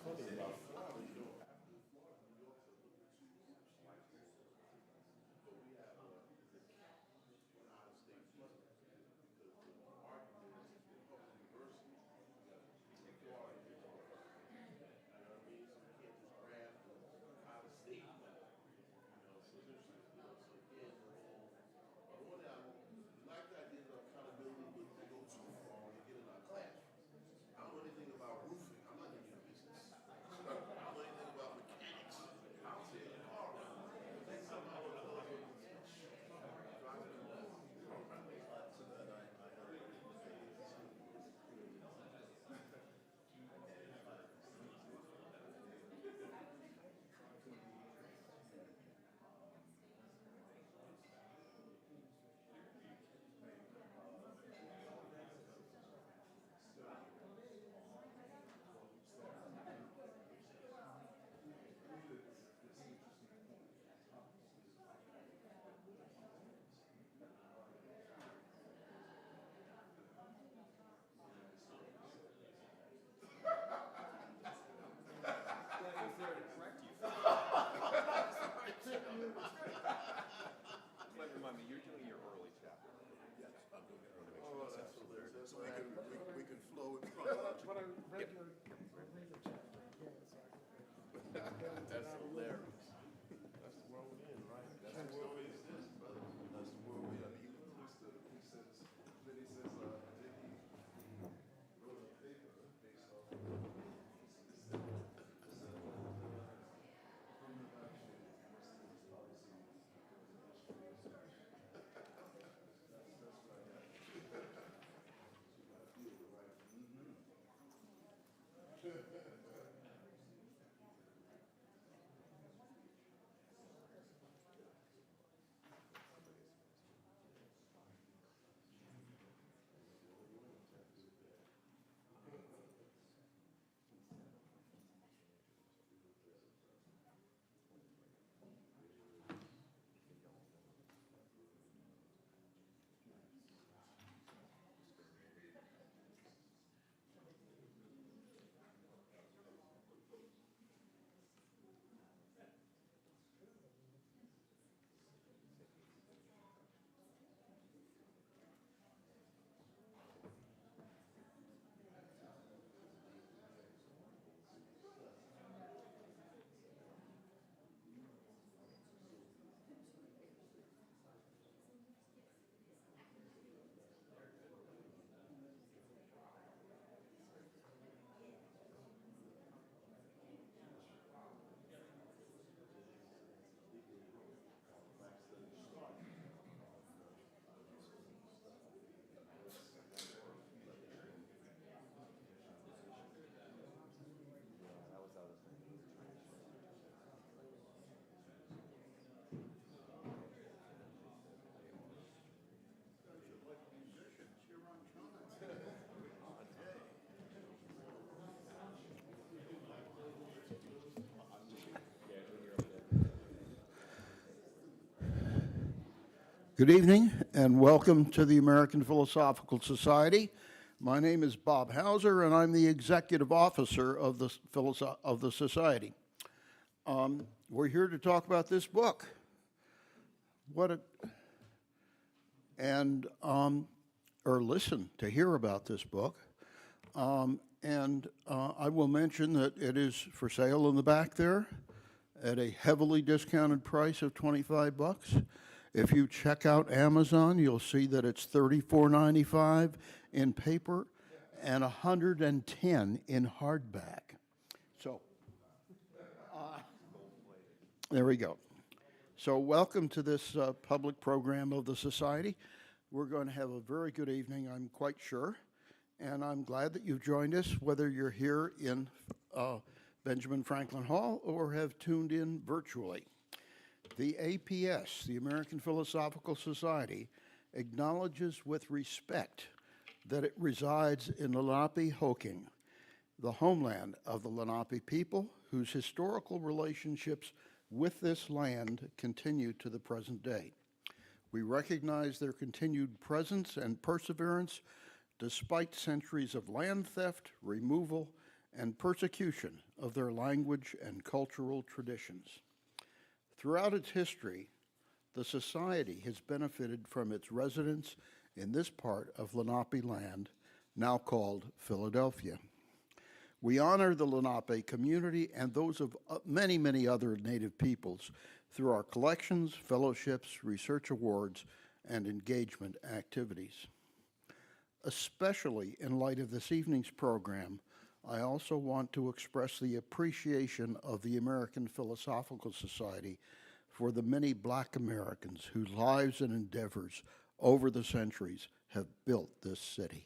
Clem, remind me, you're doing your early chapter. Yes, I'm doing it early. Oh, that's hilarious. So we can flow in chronological. But I read your chapter again, so I can. That's hilarious. That's the world we're in, right? That's the world we exist, brother. That's the world we are. He says, then he says, then he wrote a paper based off of Good evening and welcome to the American Philosophical Society. My name is Bob Hauser and I'm the executive officer of the Society. We're here to talk about this book. Or listen to hear about this book. I will mention that it is for sale in the back there at a heavily discounted price of $25. If you check out Amazon, you'll see that it's $34.95 in paper and $110 in hardback. So, there we go. So welcome to this public program of the Society. We're going to have a very good evening, I'm quite sure. And I'm glad that you've joined us, whether you're here in Benjamin Franklin Hall or have tuned in virtually. The APS, the American Philosophical Society, acknowledges with respect that it resides in Lenape-Hoking, the homeland of the Lenape people, whose historical relationships with this land continue to the present day. We recognize their continued presence and perseverance despite centuries of land theft, removal, and persecution of their language and cultural traditions. Throughout its history, the Society has benefited from its residence in this part of Lenape land, now called Philadelphia. We honor the Lenape community and those of many, many other Native peoples through our collections, fellowships, research awards, and engagement activities. Especially in light of this evening's program, I also want to express the appreciation of the American Philosophical Society for the many Black Americans whose lives and endeavors over the centuries have built this city.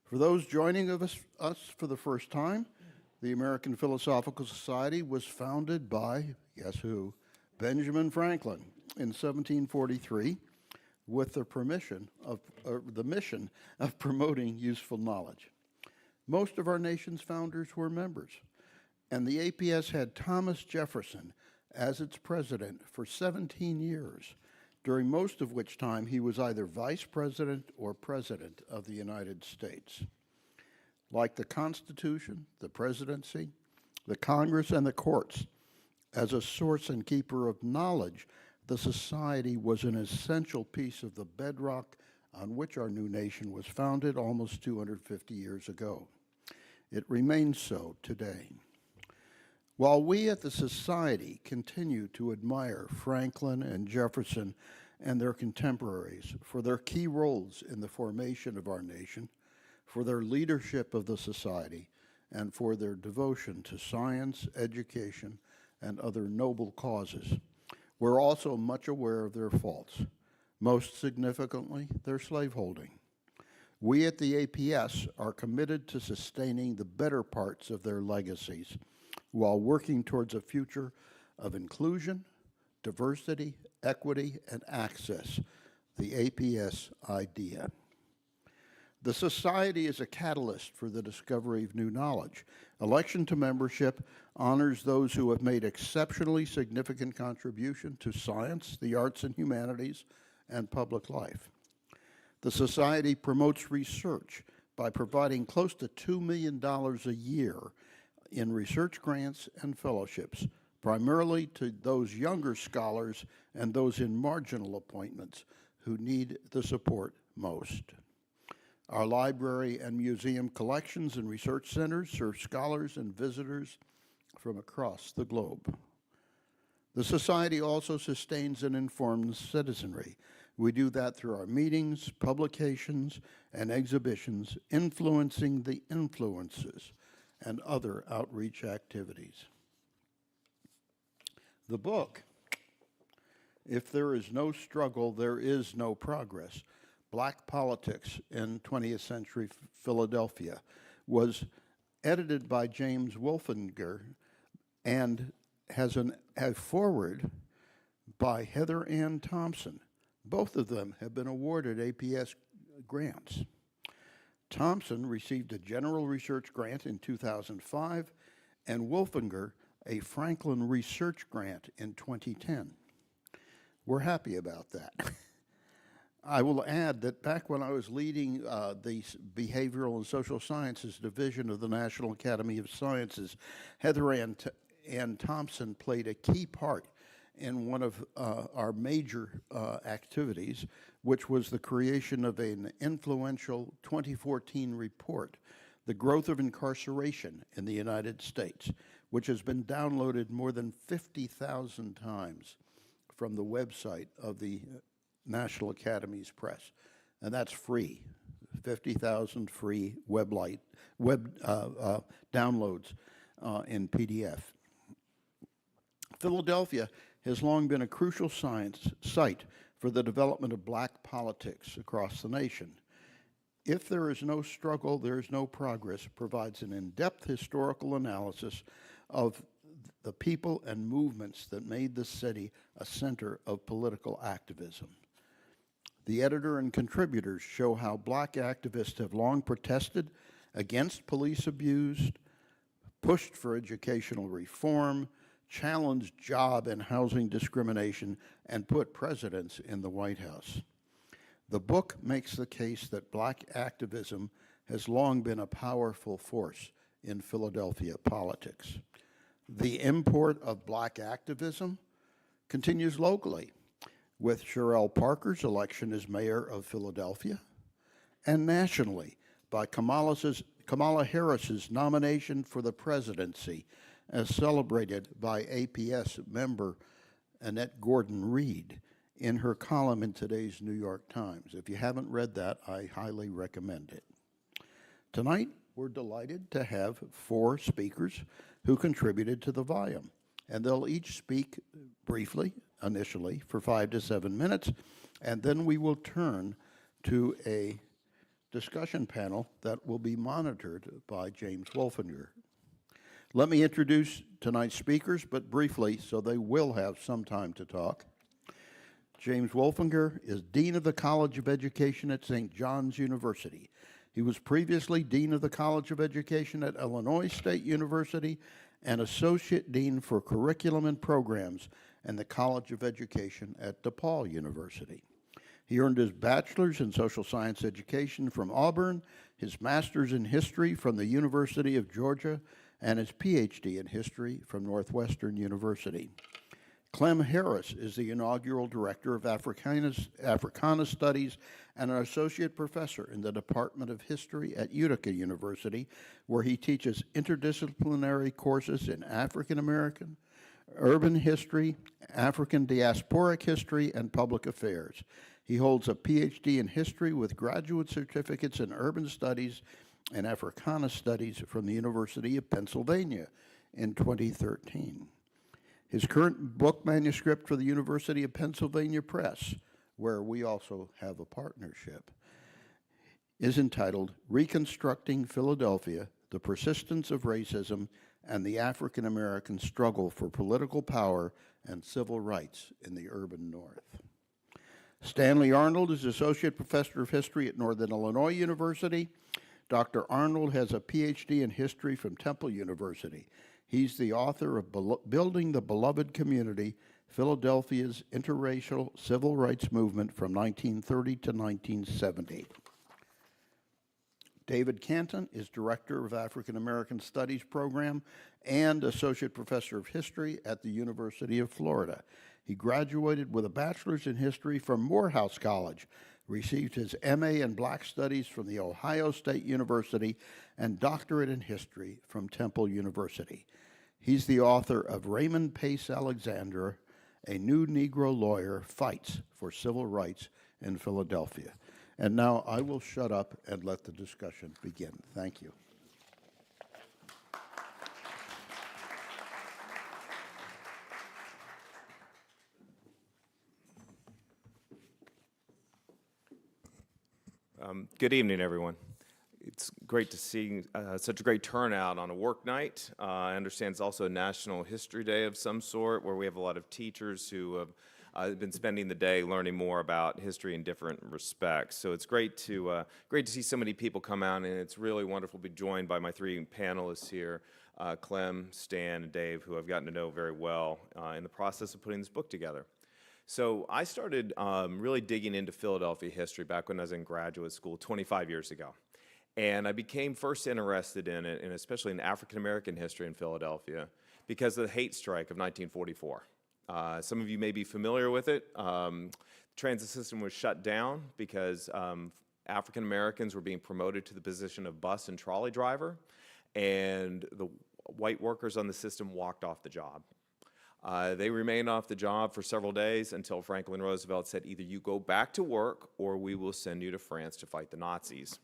For those joining us for the first time, the American Philosophical Society was founded by, guess who, Benjamin Franklin in 1743 with the mission of promoting useful knowledge. Most of our nation's founders were members, and the APS had Thomas Jefferson as its president for 17 years, during most of which time he was either vice president or president of the United States. Like the Constitution, the presidency, the Congress, and the courts, as a source and keeper of knowledge, the Society was an essential piece of the bedrock on which our new nation was founded almost 250 years ago. It remains so today. While we at the Society continue to admire Franklin and Jefferson and their contemporaries for their key roles in the formation of our nation, for their leadership of the Society, and for their devotion to science, education, and other noble causes, we're also much aware of their faults, most significantly, their slaveholding. We at the APS are committed to sustaining the better parts of their legacies while working towards a future of inclusion, diversity, equity, and access, the APS idea. The Society is a catalyst for the discovery of new knowledge. Election to membership honors those who have made exceptionally significant contribution to science, the arts and humanities, and public life. The Society promotes research by providing close to $2 million a year in research grants and fellowships, primarily to those younger scholars and those in marginal appointments who need the support most. Our library and museum collections and research centers serve scholars and visitors from across the globe. The Society also sustains and informs citizenry. We do that through our meetings, publications, and exhibitions, influencing the influences, and other outreach activities. The book, If There Is No Struggle, There Is No Progress, Black Politics in 20th-Century Philadelphia, was edited by James Wolfinger and has a foreword by Heather Ann Thompson. Both of them have been awarded APS grants. Thompson received a General Research Grant in 2005 and Wolfinger a Franklin Research Grant in 2010. We're happy about that. I will add that back when I was leading the Behavioral and Social Sciences Division of the National Academy of Sciences, Heather Ann Thompson played a key part in one of our major activities, which was the creation of an influential 2014 report, The Growth of Incarceration in the United States, which has been downloaded more than 50,000 times from the website of the National Academies Press. And that's free, 50,000 free web downloads in PDF. Philadelphia has long been a crucial site for the development of Black politics across the nation. If There Is No Struggle, There Is No Progress provides an in-depth historical analysis of the people and movements that made the city a center of political activism. The editor and contributors show how Black activists have long protested against police abuse, pushed for educational reform, challenged job and housing discrimination, and put presidents in the White House. The book makes the case that Black activism has long been a powerful force in Philadelphia politics. The import of black activism continues locally, with Sherelle Parker's election as mayor of Philadelphia, and nationally by Kamala Harris's nomination for the presidency, as celebrated by APS member Annette Gordon-Reed in her column in today's New York Times. If you haven't read that, I highly recommend it. Tonight, we're delighted to have 4 speakers who contributed to the volume, and they'll each speak briefly, initially, for 5 to 7 minutes, and then we will turn to a discussion panel that will be monitored by James Wolfinger. Let me introduce tonight's speakers, but briefly, so they will have some time to talk. James Wolfinger is Dean of the College of Education at St. John's University. He was previously Dean of the College of Education at Illinois State University and Associate Dean for Curriculum and Programs in the College of Education at DePaul University. He earned his bachelor's in social science education from Auburn, his master's in history from the University of Georgia, and his PhD in history from Northwestern University. Clem Harris is the inaugural Director of Africana Studies and an Associate Professor in the Department of History at Utica University, where he teaches interdisciplinary courses in African American, urban history, African diasporic history, and public affairs. He holds a PhD in history with graduate certificates in urban studies and Africana studies from the University of Pennsylvania in 2013. His current book manuscript for the University of Pennsylvania Press, where we also have a partnership, is entitled Reconstructing Philadelphia, The Persistence of Racism and the African American Struggle for Political Power and Civil Rights in the Urban North. Stanley Arnold is Associate Professor of History at Northern Illinois University. Dr. Arnold has a PhD in history from Temple University. He's the author of Building the Beloved Community, Philadelphia's Interracial Civil Rights Movement from 1930 to 1970. David Canton is Director of African American Studies Program and Associate Professor of History at the University of Florida. He graduated with a bachelor's in history from Morehouse College, received his MA in Black Studies from the Ohio State University, and doctorate in history from Temple University. He's the author of Raymond Pace Alexander, A New Negro Lawyer Fights for Civil Rights in Philadelphia. And now I will shut up and let the discussion begin. Thank you. Good evening, everyone. It's great to see such a great turnout on a work night. I understand it's also a National History Day of some sort, where we have a lot of teachers who have been spending the day learning more about history in different respects. So it's great to see so many people come out, and it's really wonderful to be joined by my 3 panelists here, Clem, Stan, and Dave, who I've gotten to know very well in the process of putting this book together. So I started really digging into Philadelphia history back when I was in graduate school 25 years ago. And I became first interested in it, and especially in African-American history in Philadelphia, because of the hate strike of 1944. Some of you may be familiar with it. The transit system was shut down because African-Americans were being promoted to the position of bus and trolley driver, and the white workers on the system walked off the job. They remained off the job for several days until Franklin Roosevelt said, either you go back to work or we will send you to France to fight the Nazis.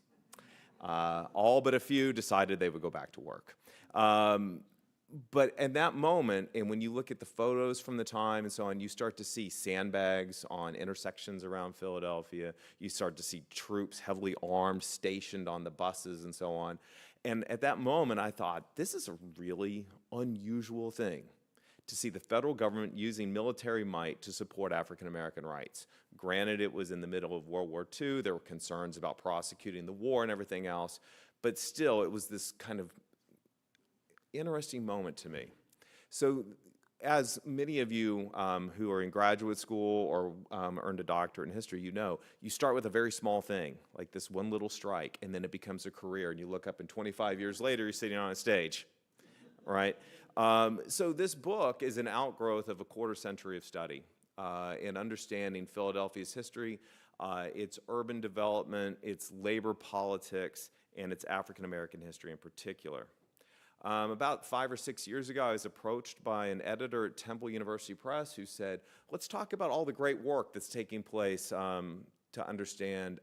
All but a few decided they would go back to work. But at that moment, and when you look at the photos from the time and so on, you start to see sandbags on intersections around Philadelphia. You start to see troops heavily armed stationed on the buses and so on. And at that moment, I thought, this is a really unusual thing, to see the federal government using military might to support African-American rights. Granted, it was in the middle of World War II. There were concerns about prosecuting the war and everything else. But still, it was this kind of interesting moment to me. So as many of you who are in graduate school or earned a doctorate in history, you know, you start with a very small thing, like this one little strike, and then it becomes a career, and you look up and 25 years later, you're sitting on a stage, right? So this book is an outgrowth of a quarter century of study in understanding Philadelphia's history, its urban development, its labor politics, and its African-American history in particular. About 5 or 6 years ago, I was approached by an editor at Temple University Press who said, let's talk about all the great work that's taking place to understand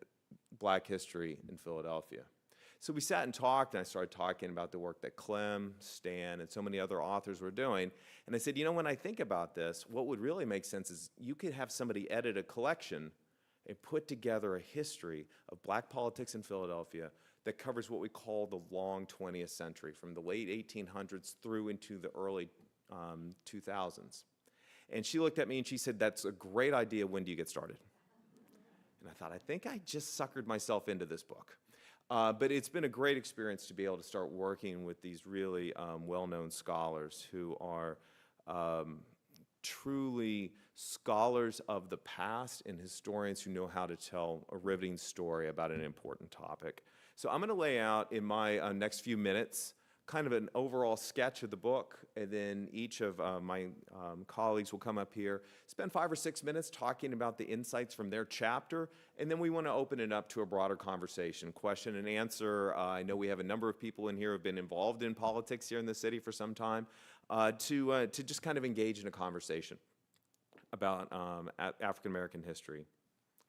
Black history in Philadelphia. So we sat and talked, and I started talking about the work that Clem, Stan, and so many other authors were doing. And I said, you know, when I think about this, what would really make sense is you could have somebody edit a collection and put together a history of Black politics in Philadelphia that covers what we call the long 20th century, from the late 1800s through into the early 2000s. And she looked at me and she said, that's a great idea. When do you get started? And I thought, I think I just suckered myself into this book. But it's been a great experience to be able to start working with these really well-known scholars who are truly scholars of the past and historians who know how to tell a riveting story about an important topic. So I'm going to lay out in my next few minutes kind of an overall sketch of the book, and then each of my colleagues will come up here, spend 5 or 6 minutes talking about the insights from their chapter, and then we want to open it up to a broader conversation, question and answer. I know we have a number of people in here who have been involved in politics here in the city for some time, to just kind of engage in a conversation about African-American history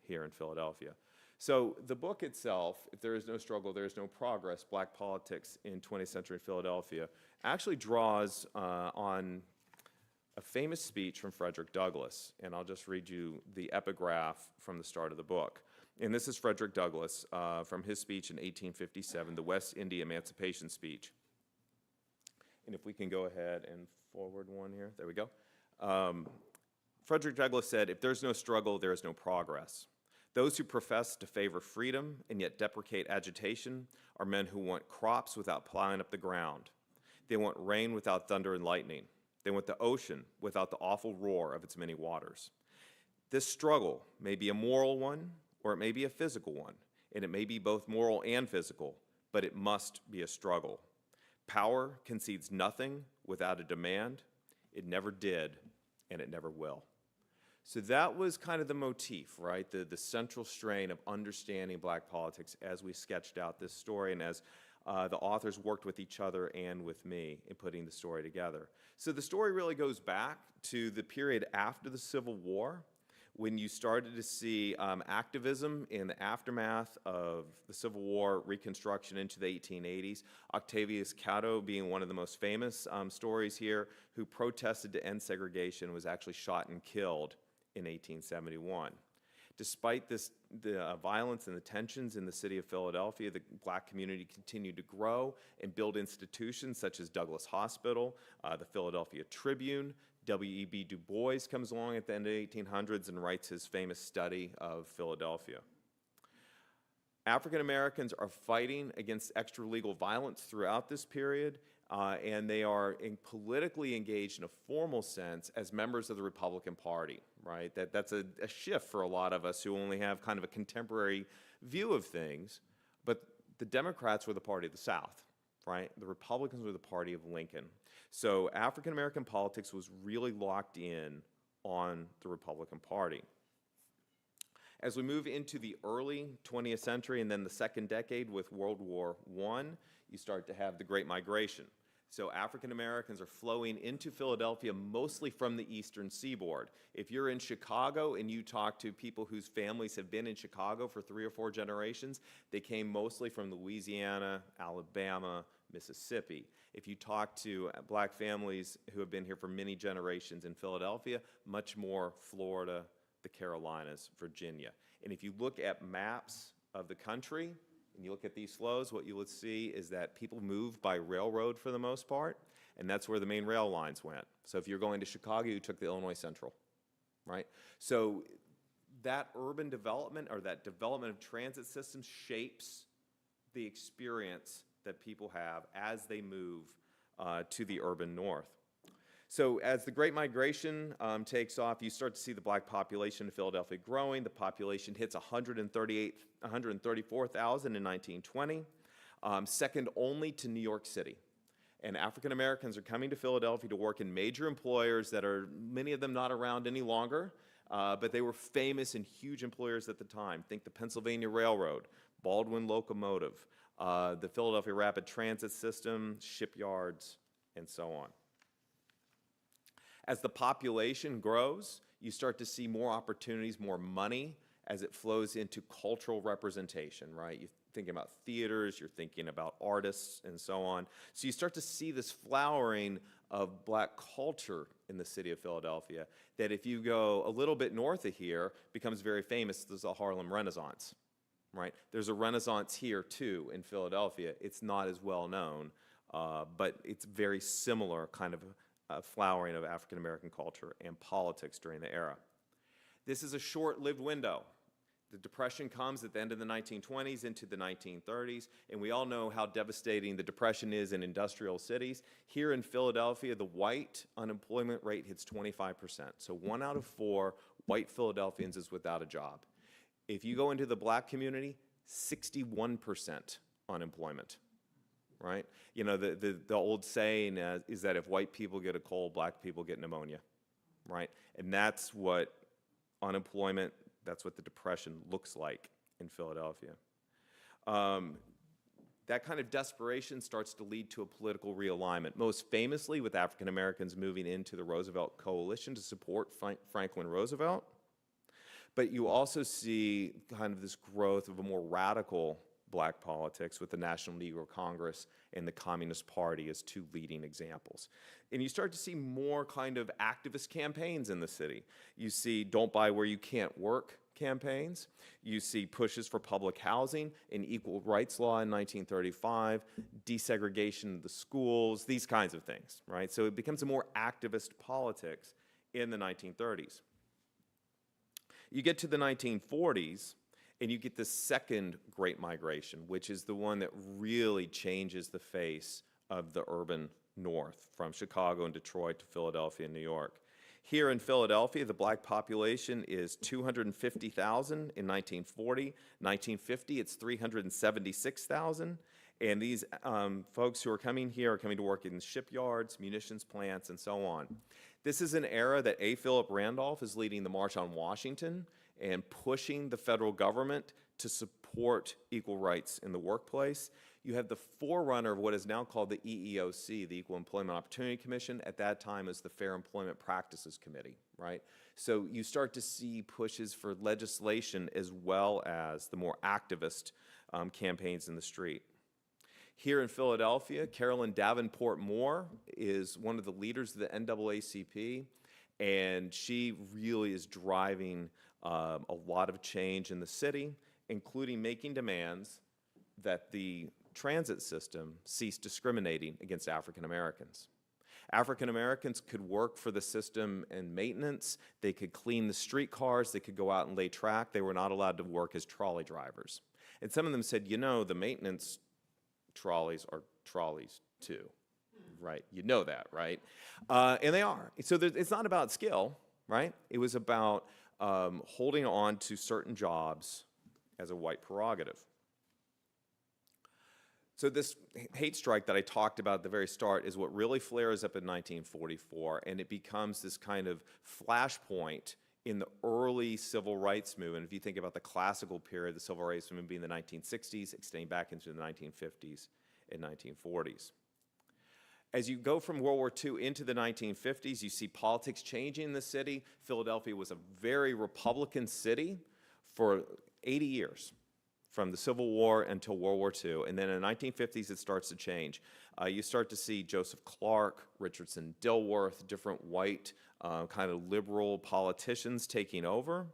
here in Philadelphia. So the book itself, If There Is No Struggle, There Is No Progress, Black Politics in 20th Century Philadelphia, actually draws on a famous speech from Frederick Douglass. And I'll just read you the epigraph from the start of the book. And this is Frederick Douglass from his speech in 1857, the West India Emancipation Speech. And if we can go ahead and forward one here. There we go. Frederick Douglass said, "If there's no struggle, there is no progress. Those who profess to favor freedom and yet deprecate agitation are men who want crops without plowing up the ground. They want rain without thunder and lightning. They want the ocean without the awful roar of its many waters. This struggle may be a moral one, or it may be a physical one, and it may be both moral and physical, but it must be a struggle. Power concedes nothing without a demand. It never did, and it never will." So that was kind of the motif, right? The central strain of understanding Black politics as we sketched out this story and as the authors worked with each other and with me in putting the story together. So the story really goes back to the period after the Civil War, when you started to see activism in the aftermath of the Civil War, Reconstruction into the 1880s. Octavius Catto being one of the most famous stories here, who protested to end segregation, was actually shot and killed in 1871. Despite the violence and the tensions in the city of Philadelphia, the Black community continued to grow and build institutions such as Douglas Hospital, the Philadelphia Tribune. W.E.B. Du Bois comes along at the end of the 1800s and writes his famous study of Philadelphia. African Americans are fighting against extra-legal violence throughout this period, and they are politically engaged in a formal sense as members of the Republican Party, right? That's a shift for a lot of us who only have kind of a contemporary view of things, but the Democrats were the party of the South, right? The Republicans were the party of Lincoln. So African American politics was really locked in on the Republican Party. As we move into the early 20th century and then the second decade with World War I, you start to have the Great Migration. So African Americans are flowing into Philadelphia mostly from the eastern seaboard. If you're in Chicago and you talk to people whose families have been in Chicago for 3 or 4 generations, they came mostly from Louisiana, Alabama, Mississippi. If you talk to Black families who have been here for many generations in Philadelphia, much more Florida, the Carolinas, Virginia. And if you look at maps of the country, and you look at these flows, what you will see is that people moved by railroad for the most part, and that's where the main rail lines went. So if you're going to Chicago, you took the Illinois Central, right? So that urban development or that development of transit systems shapes the experience that people have as they move to the urban north. So as the Great Migration takes off, you start to see the black population in Philadelphia growing. The population hits 134,000 in 1920, second only to New York City. And African Americans are coming to Philadelphia to work in major employers that are, many of them not around any longer, but they were famous and huge employers at the time. Think the Pennsylvania Railroad, Baldwin Locomotive, the Philadelphia Rapid Transit System, shipyards, and so on. As the population grows, you start to see more opportunities, more money as it flows into cultural representation, right? You're thinking about theaters, you're thinking about artists, and so on. So you start to see this flowering of black culture in the city of Philadelphia that if you go a little bit north of here, becomes very famous. There's a Harlem Renaissance, right? There's a Renaissance here, too, in Philadelphia. It's not as well known, but it's very similar kind of flowering of African-American culture and politics during the era. This is a short-lived window. The Depression comes at the end of the 1920s into the 1930s, and we all know how devastating the Depression is in industrial cities. Here in Philadelphia, the white unemployment rate hits 25%. So 1 out of 4 white Philadelphians is without a job. If you go into the black community, 61% unemployment. Right? You know, the old saying is that if white people get a cold, black people get pneumonia, right? And that's what unemployment, that's what the Depression looks like in Philadelphia. That kind of desperation starts to lead to a political realignment, most famously with African Americans moving into the Roosevelt coalition to support Franklin Roosevelt. But you also see kind of this growth of a more radical black politics with the National Negro Congress and the Communist Party as 2 leading examples. And you start to see more kind of activist campaigns in the city. You see Don't Buy Where You Can't Work campaigns. You see pushes for public housing, an equal rights law in 1935, desegregation of the schools, these kinds of things, right? So it becomes a more activist politics in the 1930s. You get to the 1940s, and you get the second Great Migration, which is the one that really changes the face of the urban north, from Chicago and Detroit to Philadelphia and New York. Here in Philadelphia, the black population is 250,000 in 1940. 1950, it's 376,000. And these folks who are coming here are coming to work in shipyards, munitions plants, and so on. This is an era that A. Philip Randolph is leading the March on Washington and pushing the federal government to support equal rights in the workplace. You have the forerunner of what is now called the EEOC, the Equal Employment Opportunity Commission. At that time, as the Fair Employment Practices Committee, right? So you start to see pushes for legislation as well as the more activist campaigns in the street. Here in Philadelphia, Carolyn Davenport Moore is one of the leaders of the NAACP, and she really is driving a lot of change in the city, including making demands that the transit system cease discriminating against African Americans. African Americans could work for the system in maintenance, they could clean the streetcars, they could go out and lay track. They were not allowed to work as trolley drivers. And some of them said, you know, the maintenance trolleys are trolleys too, right? You know that, right? And they are. So it's not about skill, right? It was about holding on to certain jobs as a white prerogative. So this hate strike that I talked about at the very start is what really flares up in 1944, and it becomes this kind of flashpoint in the early civil rights movement. If you think about the classical period, the civil rights movement being the 1960s, extending back into the 1950s and 1940s. As you go from World War II into the 1950s, you see politics changing in the city. Philadelphia was a very Republican city for 80 years, from the Civil War until World War II. And then in the 1950s, it starts to change. You start to see Joseph Clark, Richardson Dilworth, different white kind of liberal politicians taking over.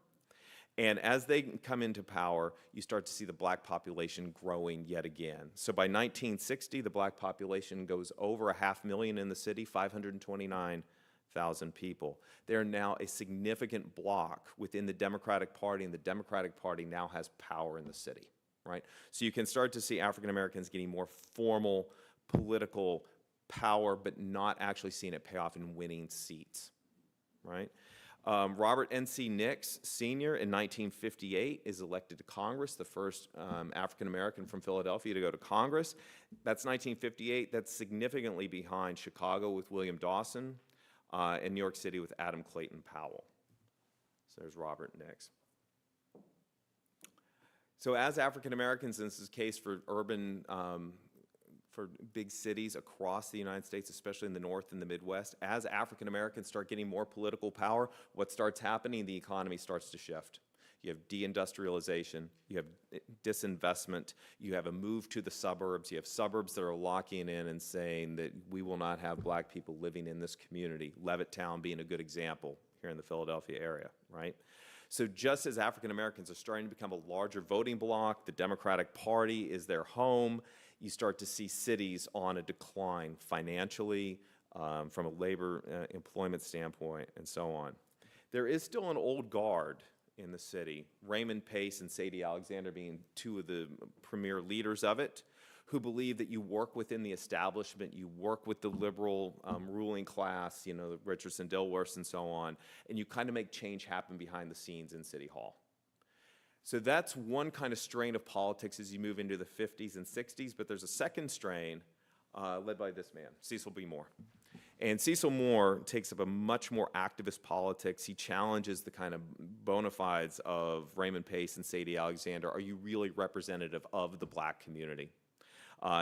And as they come into power, you start to see the black population growing yet again. So by 1960, the black population goes over 500,000 in the city, 529,000 people. They're now a significant bloc within the Democratic Party, and the Democratic Party now has power in the city, right? So you can start to see African Americans getting more formal political power, but not actually seeing it pay off in winning seats, right? Robert N.C. Nix, Sr., in 1958 is elected to Congress, the first African-American from Philadelphia to go to Congress. That's 1958. That's significantly behind Chicago with William Dawson and New York City with Adam Clayton Powell. So there's Robert Nix. So as African-Americans, and this is the case for urban for big cities across the United States, especially in the North and the Midwest, as African Americans start getting more political power, what starts happening? The economy starts to shift. You have deindustrialization, you have disinvestment, you have a move to the suburbs, you have suburbs that are locking in and saying that we will not have black people living in this community, Levittown being a good example here in the Philadelphia area, right? So just as African Americans are starting to become a larger voting bloc, the Democratic Party is their home, you start to see cities on a decline financially, from a labor employment standpoint, and so on. There is still an old guard in the city, Raymond Pace and Sadie Alexander being two of the premier leaders of it, who believe that you work within the establishment, you work with the liberal ruling class, you know, the Richardson Dilworths and so on, and you kind of make change happen behind the scenes in City Hall. So that's one kind of strain of politics as you move into the 50s and 60s, but there's a second strain led by this man, Cecil B. Moore. And Cecil Moore takes up a much more activist politics. He challenges the kind of bona fides of Raymond Pace and Sadie Alexander. Are you really representative of the black community?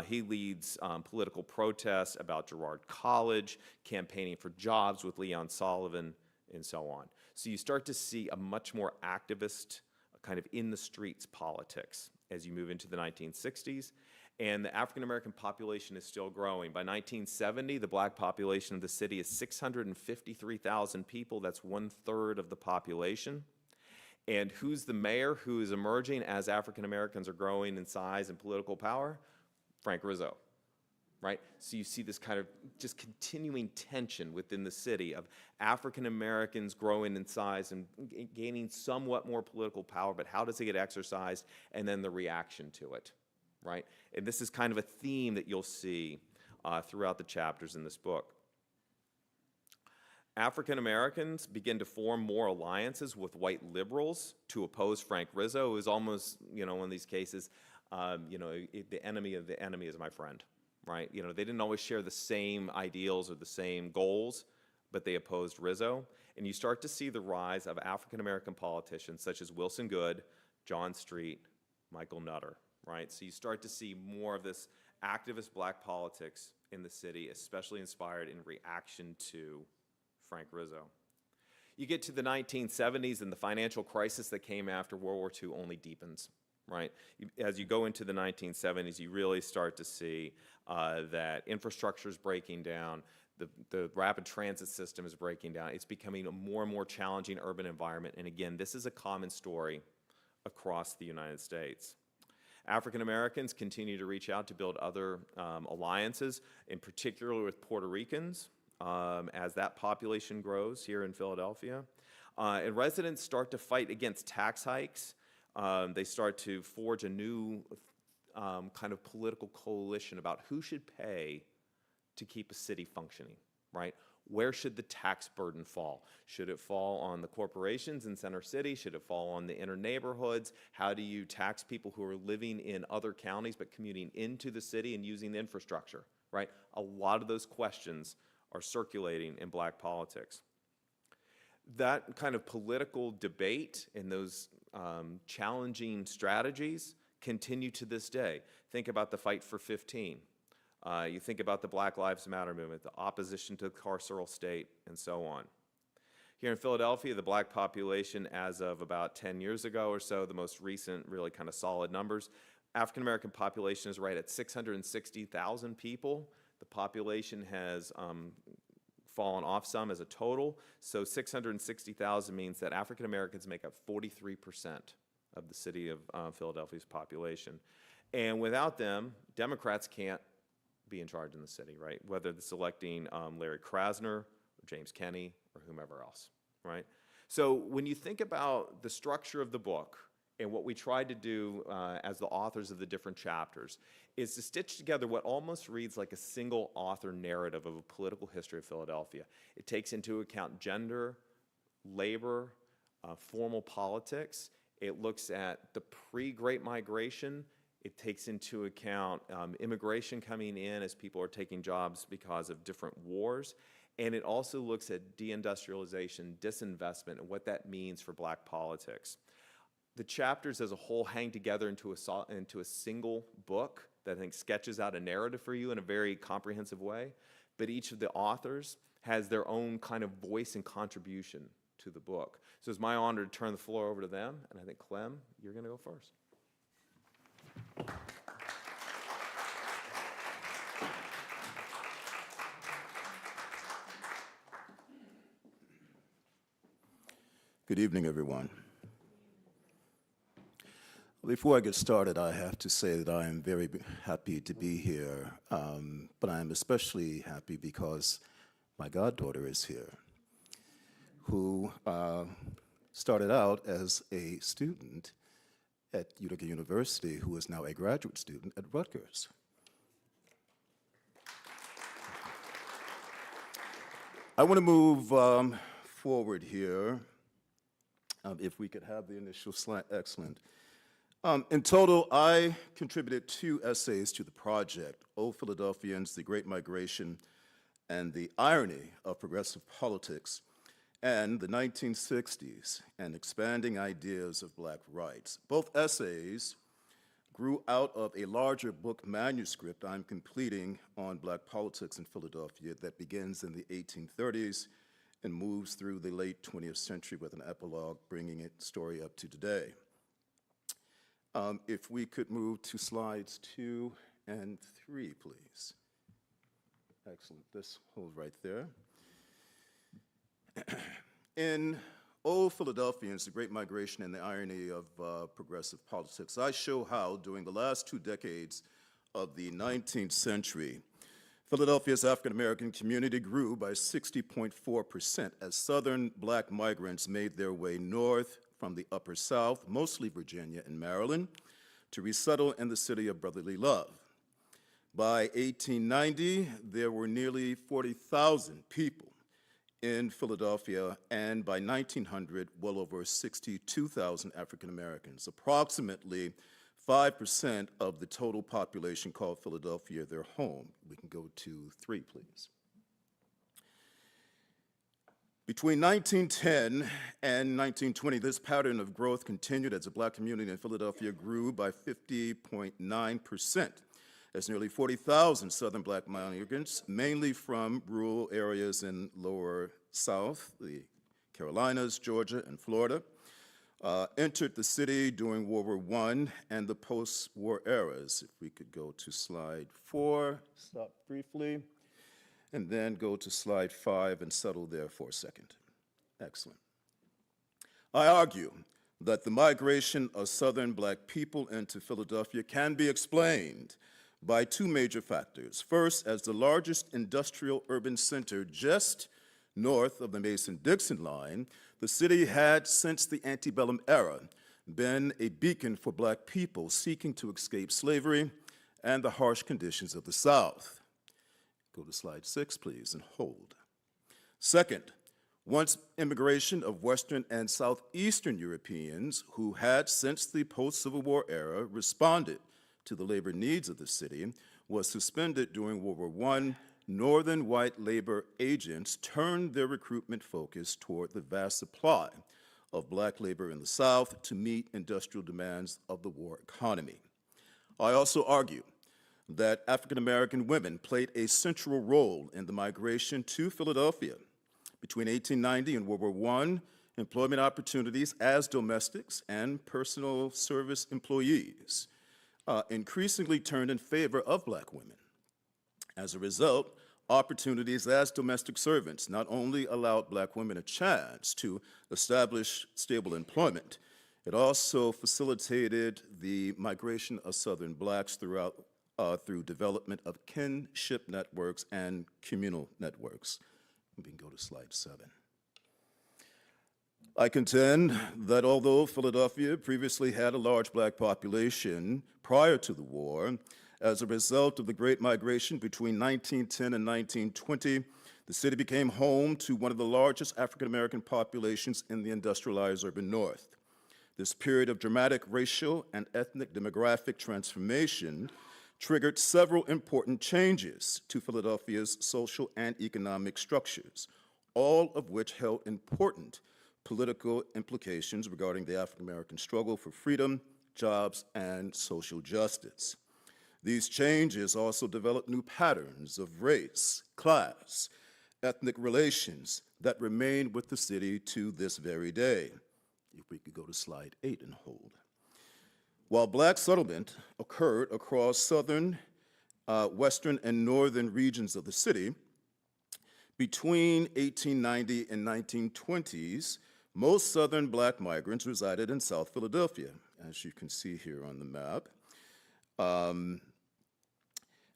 He leads political protests about Girard College, campaigning for jobs with Leon Sullivan, and so on. So you start to see a much more activist, kind of in the streets politics as you move into the 1960s. And the African American population is still growing. By 1970, the black population of the city is 653,000 people. That's 1/3 of the population. And who's the mayor who is emerging as African Americans are growing in size and political power? Frank Rizzo, right? So you see this kind of just continuing tension within the city of African Americans growing in size and gaining somewhat more political power, but how does it get exercised? And then the reaction to it, right? And this is kind of a theme that you'll see throughout the chapters in this book. African Americans begin to form more alliances with white liberals to oppose Frank Rizzo, who is almost, you know, one of these cases, the enemy of the enemy is my friend, right? You know, they didn't always share the same ideals or the same goals, but they opposed Rizzo. And you start to see the rise of African-American politicians such as Wilson Goode, John Street, Michael Nutter, right? So you start to see more of this activist black politics in the city, especially inspired in reaction to Frank Rizzo. You get to the 1970s and the financial crisis that came after World War II only deepens. Right? As you go into the 1970s, you really start to see that infrastructure is breaking down, the rapid transit system is breaking down. It's becoming a more and more challenging urban environment. And again, this is a common story across the United States. African Americans continue to reach out to build other alliances, in particular with Puerto Ricans, as that population grows here in Philadelphia. And residents start to fight against tax hikes. They start to forge a new kind of political coalition about who should pay to keep a city functioning, right? Where should the tax burden fall? Should it fall on the corporations in Center City? Should it fall on the inner neighborhoods? How do you tax people who are living in other counties but commuting into the city and using the infrastructure, right? A lot of those questions are circulating in black politics. That kind of political debate and those challenging strategies continue to this day. Think about the Fight for 15. You think about the Black Lives Matter movement, the opposition to the carceral state, and so on. Here in Philadelphia, the black population, as of about 10 years ago or so, the most recent really kind of solid numbers, African American population is right at 660,000 people. The population has fallen off some as a total, so 660,000 means that African Americans make up 43% of the city of Philadelphia's population. And without them, Democrats can't be in charge in the city, right? Whether it's electing Larry Krasner or James Kenney or whomever else, right? So when you think about the structure of the book And what we tried to do as the authors of the different chapters is to stitch together what almost reads like a single author narrative of a political history of Philadelphia. It takes into account gender, labor, formal politics. It looks at the pre-Great Migration. It takes into account immigration coming in as people are taking jobs because of different wars. And it also looks at deindustrialization, disinvestment, and what that means for black politics. The chapters as a whole hang together into a single book that I think sketches out a narrative for you in a very comprehensive way. But each of the authors has their own kind of voice and contribution to the book. So it's my honor to turn the floor over to them. And I think, Clem, you're going to go first. Good evening, everyone. Before I get started, I have to say that I am very happy to be here, but I am especially happy because my goddaughter is here, who started out as a student at Utica University, who is now a graduate student at Rutgers. I want to move forward here. If we could have the initial slide, excellent. In total, I contributed 2 essays to the project, O Philadelphians, The Great Migration and the Irony of Progressive Politics, and the 1960s and Expanding Ideas of Black Rights. Both essays grew out of a larger book manuscript I'm completing on black politics in Philadelphia that begins in the 1830s and moves through the late 20th century with an epilogue bringing its story up to today. If we could move to slides 2 and 3, please. Excellent, this hold right there. In O Philadelphians, The Great Migration and the Irony of Progressive Politics, I show how during the last 2 decades of the 19th century, Philadelphia's African-American community grew by 60.4% as Southern black migrants made their way north from the Upper South, mostly Virginia and Maryland, to resettle in the city of brotherly love. By 1890, there were nearly 40,000 people in Philadelphia, and by 1900, well over 62,000 African-Americans. Approximately 5% of the total population called Philadelphia their home. We can go to 3, please. Between 1910 and 1920, this pattern of growth continued as the black community in Philadelphia grew by 50.9%, as nearly 40,000 Southern black migrants, mainly from rural areas in Lower South, the Carolinas, Georgia, and Florida, entered the city during World War I and the post-war eras. If we could go to slide 4, stop briefly, and then go to slide 5 and settle there for a second. Excellent. I argue that the migration of Southern black people into Philadelphia can be explained by 2 major factors. First, as the largest industrial urban center just north of the Mason-Dixon line, the city had, since the antebellum era, been a beacon for black people seeking to escape slavery and the harsh conditions of the South. Go to slide 6, please, and hold. Second, once immigration of Western and Southeastern Europeans who had, since the post-Civil War era, responded to the labor needs of the city was suspended during World War I, Northern white labor agents turned their recruitment focus toward the vast supply of black labor in the South to meet industrial demands of the war economy. I also argue that African-American women played a central role in the migration to Philadelphia. Between 1890 and World War I, employment opportunities as domestics and personal service employees increasingly turned in favor of black women. As a result, opportunities as domestic servants not only allowed black women a chance to establish stable employment, it also facilitated the migration of Southern blacks through development of kinship networks and communal networks. We can go to slide 7. I contend that although Philadelphia previously had a large black population prior to the war, as a result of the Great Migration between 1910 and 1920, the city became home to one of the largest African-American populations in the industrialized urban North. This period of dramatic racial and ethnic demographic transformation triggered several important changes to Philadelphia's social and economic structures, all of which held important political implications regarding the African-American struggle for freedom, jobs, and social justice. These changes also developed new patterns of race, class, ethnic relations that remain with the city to this very day. If we could go to slide 8 and hold. While black settlement occurred across southern, western, and northern regions of the city, between 1890 and 1920s, most southern black migrants resided in South Philadelphia, as you can see here on the map.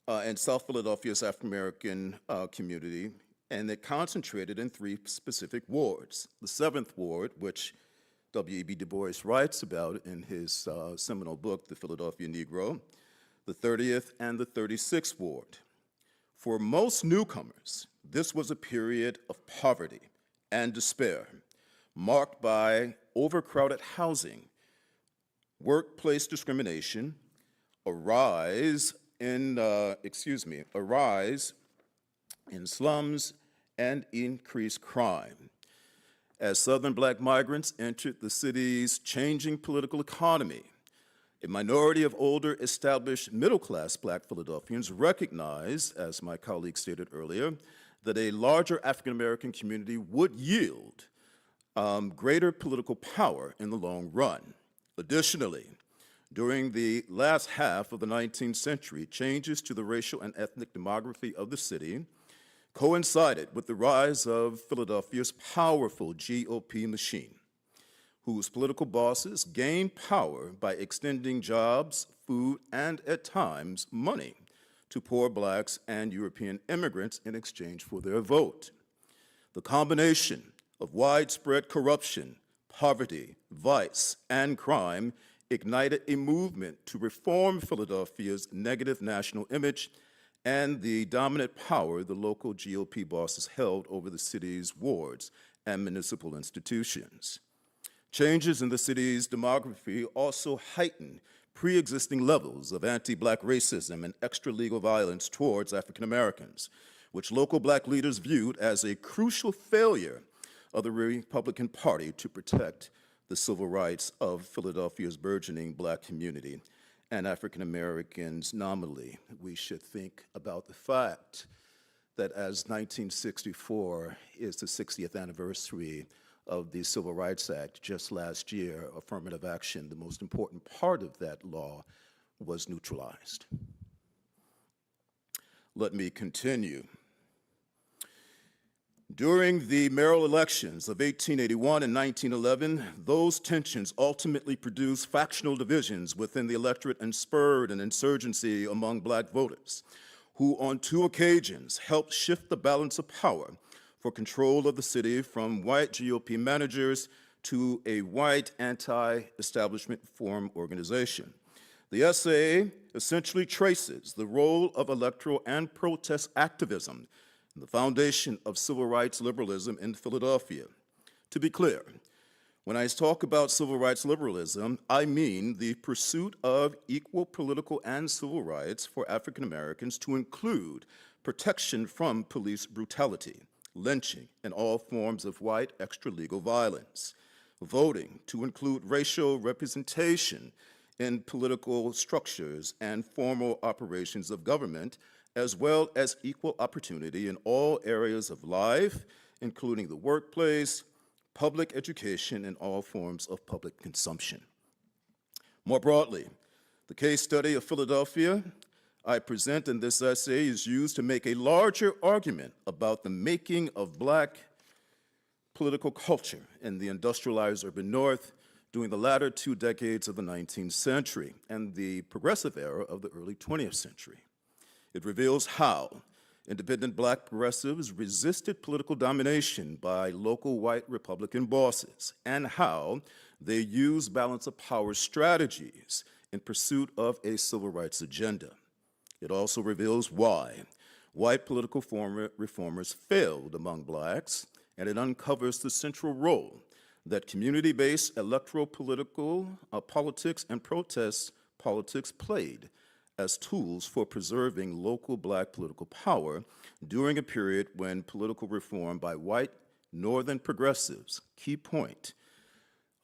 And South Philadelphia's African-American community, and it concentrated in 3 specific wards. The 7th Ward, which W.E.B. Du Bois writes about in his seminal book, The Philadelphia Negro, the 30th and the 36th Ward. For most newcomers, this was a period of poverty and despair, marked by overcrowded housing, workplace discrimination, a rise in slums, and increased crime. As Southern black migrants entered the city's changing political economy, a minority of older established middle-class black Philadelphians recognized, as my colleague stated earlier, that a larger African-American community would yield greater political power in the long run. Additionally, during the last half of the 19th century, changes to the racial and ethnic demography of the city coincided with the rise of Philadelphia's powerful GOP machine, whose political bosses gained power by extending jobs, food, and at times money to poor blacks and European immigrants in exchange for their vote. The combination of widespread corruption, poverty, vice, and crime ignited a movement to reform Philadelphia's negative national image and the dominant power the local GOP bosses held over the city's wards and municipal institutions. Changes in the city's demography also heightened pre-existing levels of anti-black racism and extra-legal violence towards African Americans, which local black leaders viewed as a crucial failure of the Republican Party to protect the civil rights of Philadelphia's burgeoning black community and African Americans nominally. We should think about the fact that as 1964 is the 60th anniversary of the Civil Rights Act, just last year, affirmative action, the most important part of that law, was neutralized. Let me continue. During the mayoral elections of 1881 and 1911, those tensions ultimately produced factional divisions within the electorate and spurred an insurgency among black voters, who on 2 occasions helped shift the balance of power for control of the city from white GOP managers to a white anti-establishment reform organization. The essay essentially traces the role of electoral and protest activism in the foundation of civil rights liberalism in Philadelphia. To be clear, when I talk about civil rights liberalism, I mean the pursuit of equal political and civil rights for African Americans to include protection from police brutality, lynching, and all forms of white extra-legal violence, voting to include racial representation in political structures and formal operations of government, as well as equal opportunity in all areas of life, including the workplace, public education, and all forms of public consumption. More broadly, the case study of Philadelphia I present in this essay is used to make a larger argument about the making of black political culture in the industrialized urban North during the latter 2 decades of the 19th century and the progressive era of the early 20th century. It reveals how, Independent black progressives resisted political domination by local white Republican bosses and how they used balance of power strategies in pursuit of a civil rights agenda. It also reveals why white political reformers failed among blacks, and it uncovers the central role that community-based electoral politics and protest politics played as tools for preserving local black political power during a period when political reform by white northern progressives, key point,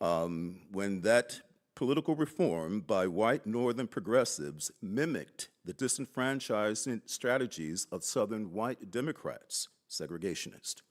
when that political reform by white northern progressives mimicked the disenfranchisement strategies of southern white Democrats, segregationists.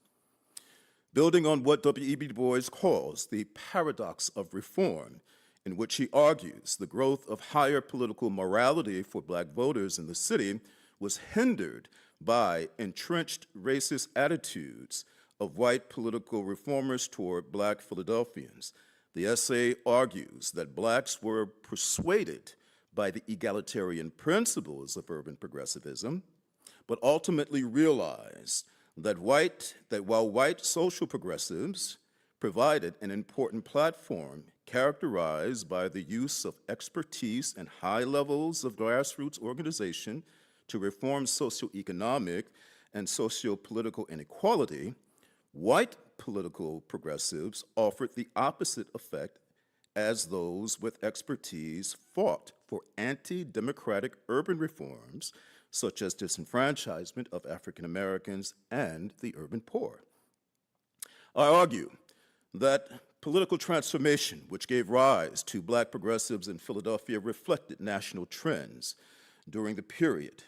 Building on what W.E.B. Du Bois calls the paradox of reform, in which he argues the growth of higher political morality for black voters in the city was hindered by entrenched racist attitudes of white political reformers toward black Philadelphians. The essay argues that blacks were persuaded by the egalitarian principles of urban progressivism, but ultimately realized that while white social progressives provided an important platform characterized by the use of expertise and high levels of grassroots organization to reform socioeconomic and socio-political inequality, white political progressives offered the opposite effect, as those with expertise fought for anti-democratic urban reforms such as disenfranchisement of African Americans and the urban poor. I argue that political transformation, which gave rise to black progressives in Philadelphia, reflected national trends during the period.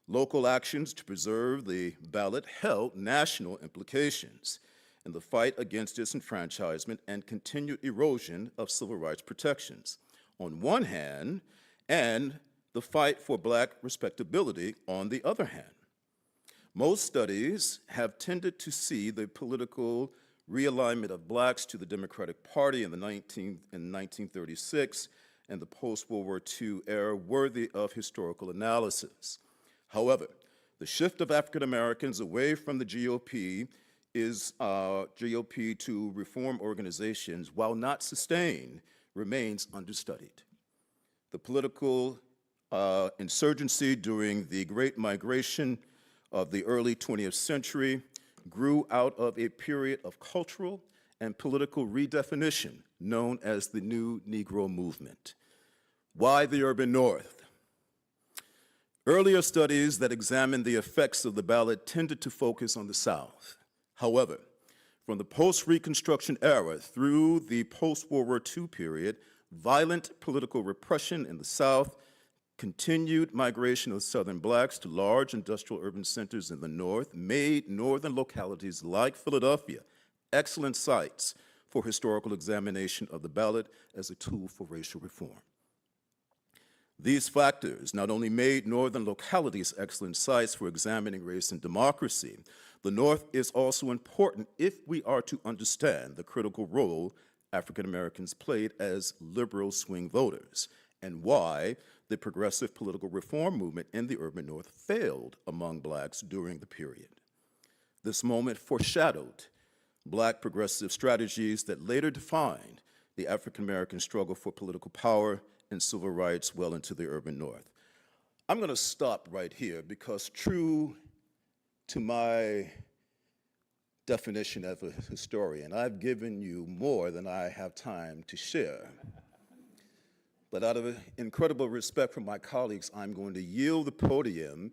Local actions to preserve the ballot held national implications in the fight against disenfranchisement and continued erosion of civil rights protections on one hand, and the fight for black respectability on the other hand. Most studies have tended to see the political realignment of blacks to the Democratic Party in 1936 and the post-World War II era worthy of historical analysis. However, the shift of African Americans away from the GOP to reform organizations, while not sustained, remains understudied. The political insurgency during the Great Migration of the early 20th century grew out of a period of cultural and political redefinition known as the New Negro Movement. Why the urban North? Earlier studies that examined the effects of the ballot tended to focus on the South. However, from the post-Reconstruction era through the post-World War II period, violent political repression in the South, continued migration of Southern blacks to large industrial urban centers in the North made northern localities like Philadelphia excellent sites for historical examination of the ballot as a tool for racial reform. These factors not only made northern localities excellent sites for examining race and democracy, the North is also important if we are to understand the critical role African Americans played as liberal swing voters, and why the progressive political reform movement in the urban North failed among blacks during the period. This moment foreshadowed black progressive strategies that later defined the African American struggle for political power and civil rights well into the urban North. I'm going to stop right here because, true to my definition as a historian, I've given you more than I have time to share. But out of incredible respect for my colleagues, I'm going to yield the podium.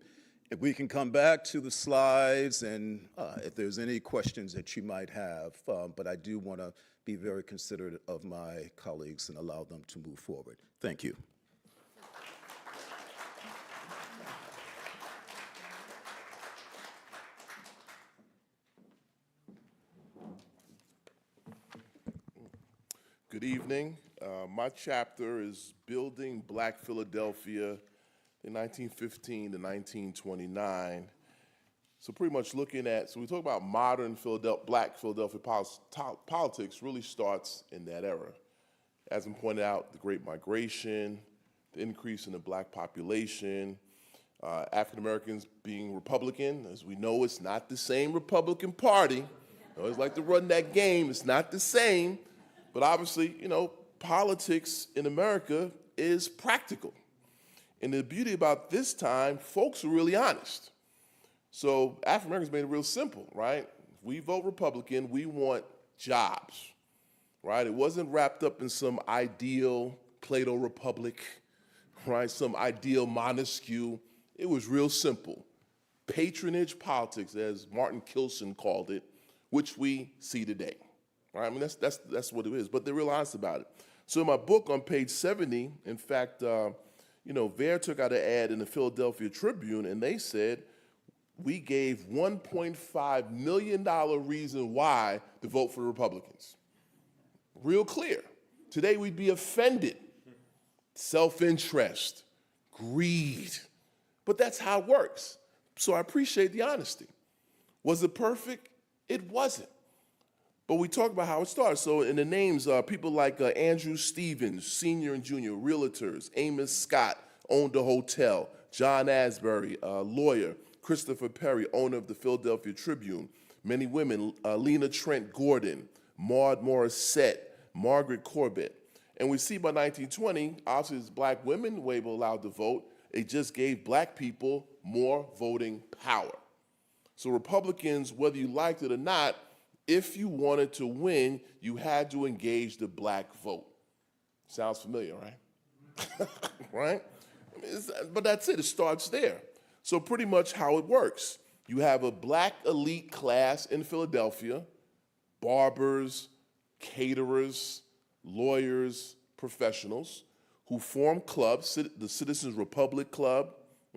If we can come back to the slides and if there's any questions that you might have, but I do want to be very considerate of my colleagues and allow them to move forward. Thank you. Good evening. My chapter is Building Black Philadelphia in 1915 to 1929. So pretty much looking at, so we talk about modern black Philadelphia politics really starts in that era. As been pointed out, the Great Migration, the increase in the black population, African Americans being Republican. As we know, it's not the same Republican Party. I always like to run that game. It's not the same. But obviously, you know, politics in America is practical. And the beauty about this time, folks are really honest. So African Americans made it real simple, right? If we vote Republican, we want jobs, right? It wasn't wrapped up in some ideal Plato Republic, right? Some ideal Montesquieu. It was real simple. Patronage politics, as Martin Kilson called it, which we see today, right? I mean, that's what it is, but they're real honest about it. So in my book on page 70, in fact, you know, VAIR took out an ad in the Philadelphia Tribune, and they said, we gave $1.5 million reason why to vote for the Republicans. Real clear. Today we'd be offended. Self-interest, greed. But that's how it works. So I appreciate the honesty. Was it perfect? It wasn't. But we talk about how it started. So in the names, people like Andrew Stevens, senior and junior, realtors, Amos Scott, owned a hotel, John Asbury, lawyer, Christopher Perry, owner of the Philadelphia Tribune, many women, Lena Trent Gordon, Maud Morissette, Margaret Corbett. And we see by 1920, obviously as black women were allowed to vote, it just gave black people more voting power. So Republicans, whether you liked it or not, if you wanted to win, you had to engage the black vote. Sounds familiar, right? Right? I mean, but that's it, it starts there. So pretty much how it works. You have a black elite class in Philadelphia, barbers, caterers, lawyers, professionals, who form clubs, the Citizens Republic Club,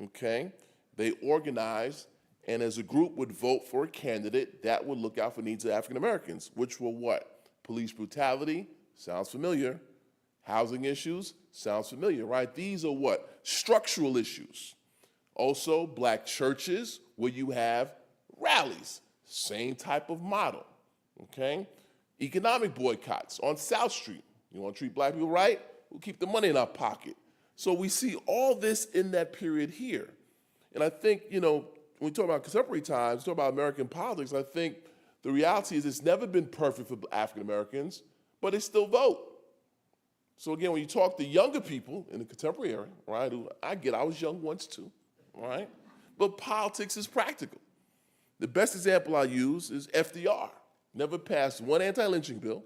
okay? They organize, and as a group would vote for a candidate that would look out for needs of African Americans, which were what? Police brutality, sounds familiar. Housing issues, sounds familiar, right? These are what? Structural issues. Also, black churches, where you have rallies, same type of model, okay? Economic boycotts on South Street. You want to treat black people right? We'll keep the money in our pocket. So we see all this in that period here. And I think, you know, when we talk about contemporary times, talk about American politics, I think the reality is it's never been perfect for African Americans, but they still vote. So again, when you talk to younger people in the contemporary era, right, who I was young once too, right? But politics is practical. The best example I use is FDR. Never passed one anti-lynching bill,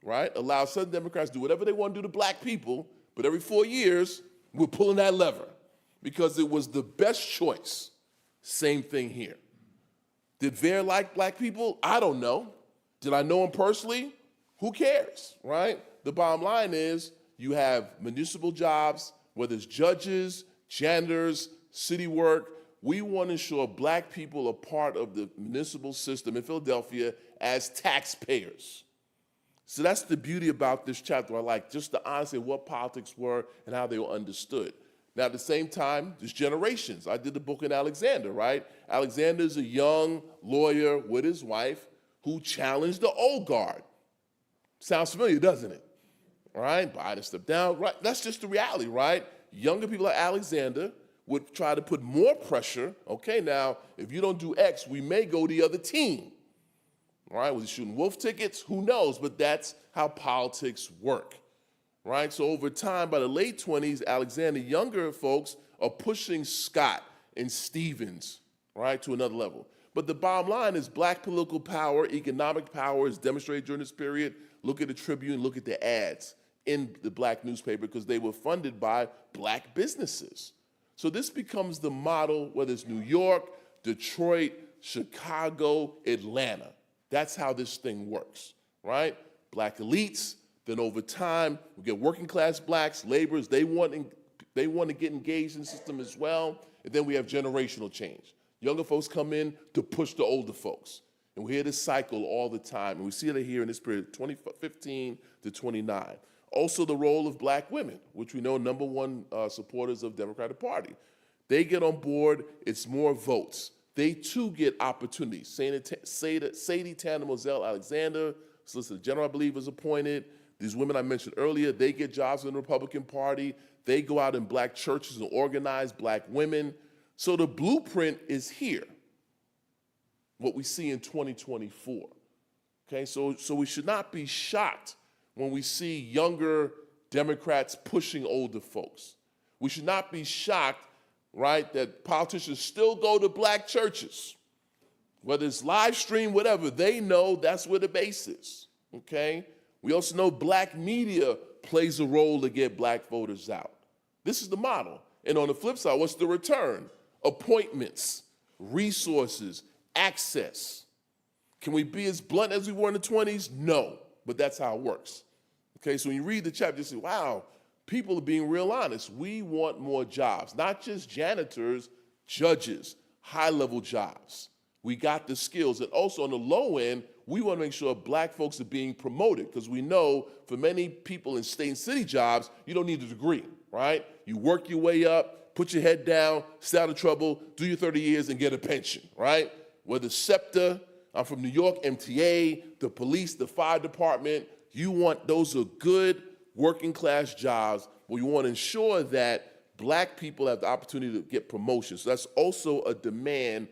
right? Allowed Southern Democrats to do whatever they want to do to black people, but every 4 years, we're pulling that lever because it was the best choice. Same thing here. Did VAIR like black people? I don't know. Did I know him personally? Who cares, right? The bottom line is you have municipal jobs, whether it's judges, janitors, city work. We want to ensure black people are part of the municipal system in Philadelphia as taxpayers. So that's the beauty about this chapter. I like just the honesty of what politics were and how they were understood. Now, at the same time, there's generations. I did the book in Alexander, right? Alexander's a young lawyer with his wife who challenged the old guard. Sounds familiar, doesn't it? Right? Biden stepped down. Right? That's just the reality, right? Younger people like Alexander would try to put more pressure. Okay, now, if you don't do X, we may go the other team. Right? Was he shooting wolf tickets? Who knows? But that's how politics work. Right? So over time, by the late 20s, Alexander, younger folks are pushing Scott and Stevens, right, to another level. But the bottom line is black political power, economic power is demonstrated during this period. Look at the Tribune, look at the ads in the black newspaper because they were funded by black businesses. So this becomes the model, whether it's New York, Detroit, Chicago, Atlanta. That's how this thing works, right? Black elites. Then over time, we get working class blacks, laborers, they want to get engaged in the system as well. And then we have generational change. Younger folks come in to push the older folks. And we hear this cycle all the time. And we see it here in this period, 2015 to 29. Also the role of black women, which we know #1 supporters of the Democratic Party. They get on board, it's more votes. They too get opportunities. Sadie Tanner Moselle Alexander, Solicitor General, I believe, is appointed. These women I mentioned earlier, they get jobs in the Republican Party. They go out in black churches and organize black women. So the blueprint is here, what we see in 2024. Okay, so we should not be shocked when we see younger Democrats pushing older folks. We should not be shocked, right, that politicians still go to black churches. Whether it's live stream, whatever, they know that's where the base is, okay? We also know black media plays a role to get black voters out. This is the model. And on the flip side, what's the return? Appointments, resources, access. Can we be as blunt as we were in the 20s? No, but that's how it works. Okay, so when you read the chapter, you say, wow, people are being real honest. We want more jobs, not just janitors, judges, high-level jobs. We got the skills. And also on the low end, we want to make sure black folks are being promoted, because we know for many people in state and city jobs, you don't need a degree, right? You work your way up, put your head down, stay out of trouble, do your 30 years and get a pension, right? Whether SEPTA, I'm from New York, MTA, the police, the fire department, those are good working class jobs, but you want to ensure that black people have the opportunity to get promotions. So that's also a demand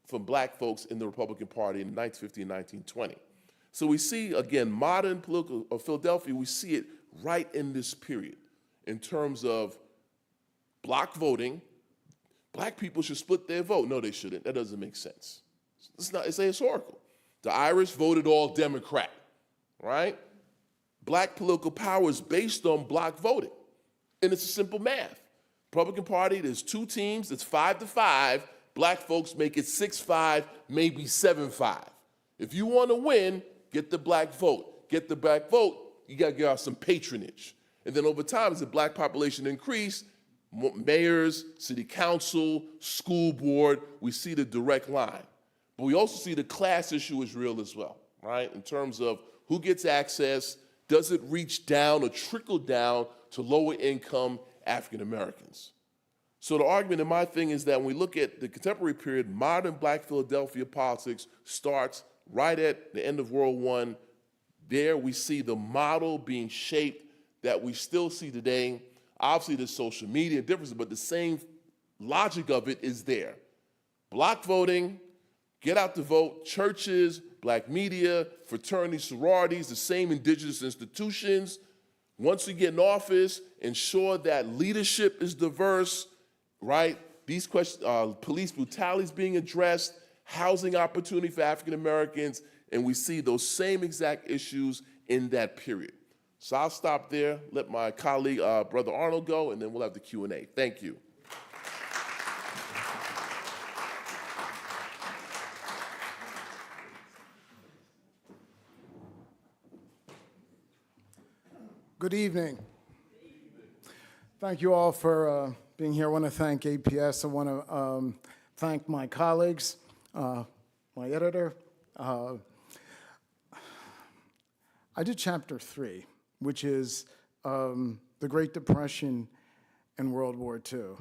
from black folks in the Republican Party in 1950 and 1920. So we see, again, modern political of Philadelphia, we see it right in this period in terms of block voting. Black people should split their vote. No, they shouldn't. That doesn't make sense. It's historical. The Irish voted all Democrat, right? Black political power is based on block voting. And it's a simple math. Republican Party, there's two teams, it's 5-5. Black folks make it 6-5, maybe 7-5. If you want to win, get the black vote. Get the black vote, you got to get out some patronage. And then over time, as the black population increase, mayors, city council, school board, we see the direct line. But we also see the class issue is real as well, right? In terms of who gets access, does it reach down or trickle down to lower income African Americans? So the argument in my thing is that when we look at the contemporary period, modern black Philadelphia politics starts right at the end of World I. There we see the model being shaped that we still see today. Obviously there's social media differences, but the same logic of it is there. Block voting, get out to vote, churches, black media, fraternities, sororities, the same indigenous institutions. Once we get in office, ensure that leadership is diverse, right? These questions, police brutality is being addressed, housing opportunity for African Americans, and we see those same exact issues in that period. So I'll stop there, let my colleague, Brother Arnold go, and then we'll have the Q&A. Thank you. Good evening. Thank you all for being here. I want to thank APS. I want to thank my colleagues, my editor. I did chapter 3, which is the Great Depression and World War II.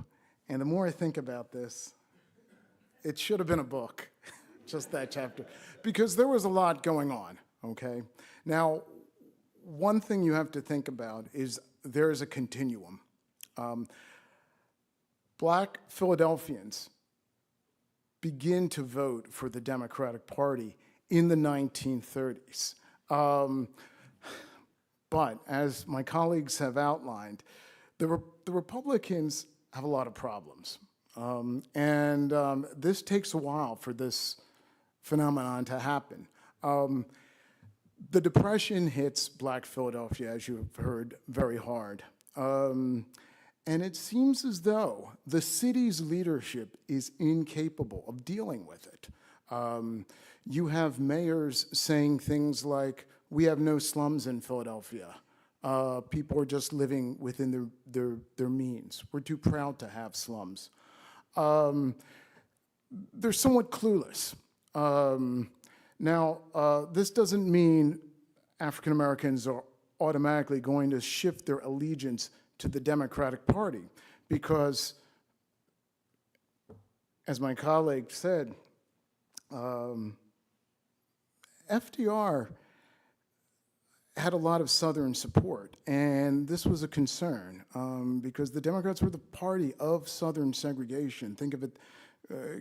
And the more I think about this, it should have been a book, just that chapter, because there was a lot going on, okay? Now, one thing you have to think about is there is a continuum. Black Philadelphians begin to vote for the Democratic Party in the 1930s. But as my colleagues have outlined, the Republicans have a lot of problems. This takes a while for this phenomenon to happen. The Depression hits Black Philadelphia, as you have heard, very hard. And it seems as though the city's leadership is incapable of dealing with it. You have mayors saying things like, we have no slums in Philadelphia. People are just living within their means. We're too proud to have slums. They're somewhat clueless. Now, this doesn't mean African Americans are automatically going to shift their allegiance to the Democratic Party, because, as my colleague said, FDR had a lot of Southern support, and this was a concern because the Democrats were the party of Southern segregation. Think of it,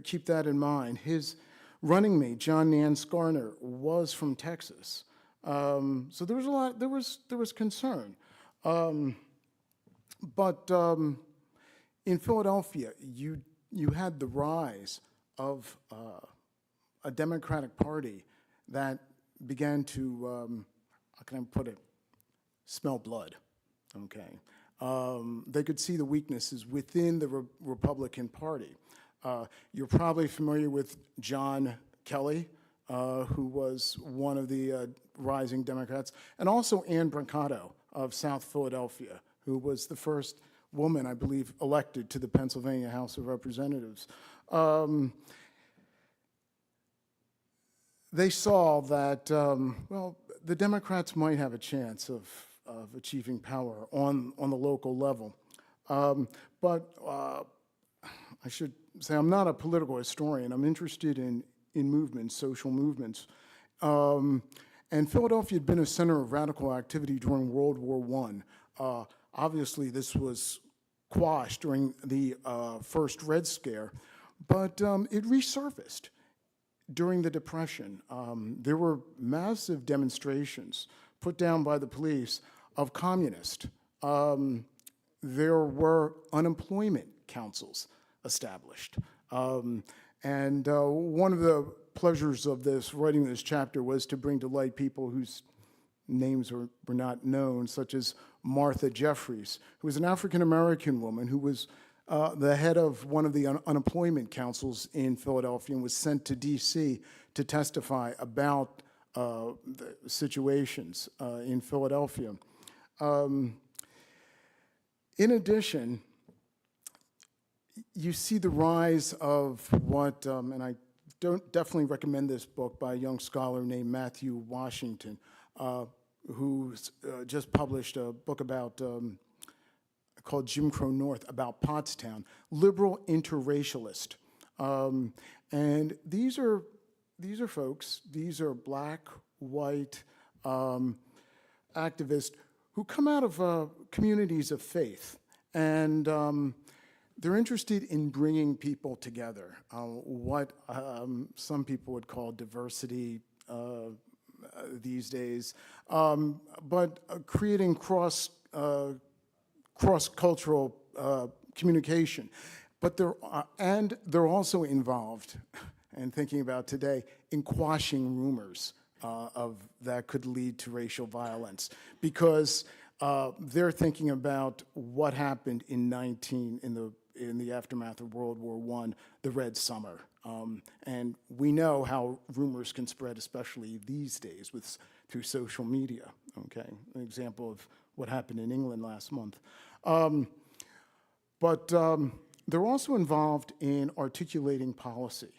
keep that in mind. His running mate, John Nance Garner, was from Texas, so there was a lot. There was concern, but in Philadelphia, you had the rise of a Democratic Party that began to, how can I put it, smell blood, okay? They could see the weaknesses within the Republican Party. You're probably familiar with John Kelly, who was one of the rising Democrats, and also Anne Brancato of South Philadelphia, who was the first woman, I believe, elected to the Pennsylvania House of Representatives. They saw that, well, the Democrats might have a chance of achieving power on the local level. But I should say I'm not a political historian. I'm interested in movements, social movements. And Philadelphia had been a center of radical activity during World War I. Obviously, this was quashed during the first Red Scare, but it resurfaced during the Depression. There were massive demonstrations put down by the police of communists. There were unemployment councils established. And one of the pleasures of writing this chapter was to bring to light people whose names were not known, such as Martha Jeffries, who was an African-American woman who was the head of one of the unemployment councils in Philadelphia and was sent to D.C. to testify about the situations in Philadelphia. In addition, you see the rise of what, and I definitely recommend this book by a young scholar named Matthew Washington, who's just published a book about called Jim Crow North, about Pottstown, liberal interracialist. And these are folks, these are black, white activists who come out of communities of faith. And they're interested in bringing people together, what some people would call diversity these days, but creating cross-cultural communication. But they're also involved, and thinking about today, in quashing rumors that could lead to racial violence, because they're thinking about what happened in the aftermath of World War I, the Red Summer. And we know how rumors can spread, especially these days through social media, okay? An example of what happened in England last month. But they're also involved in articulating policy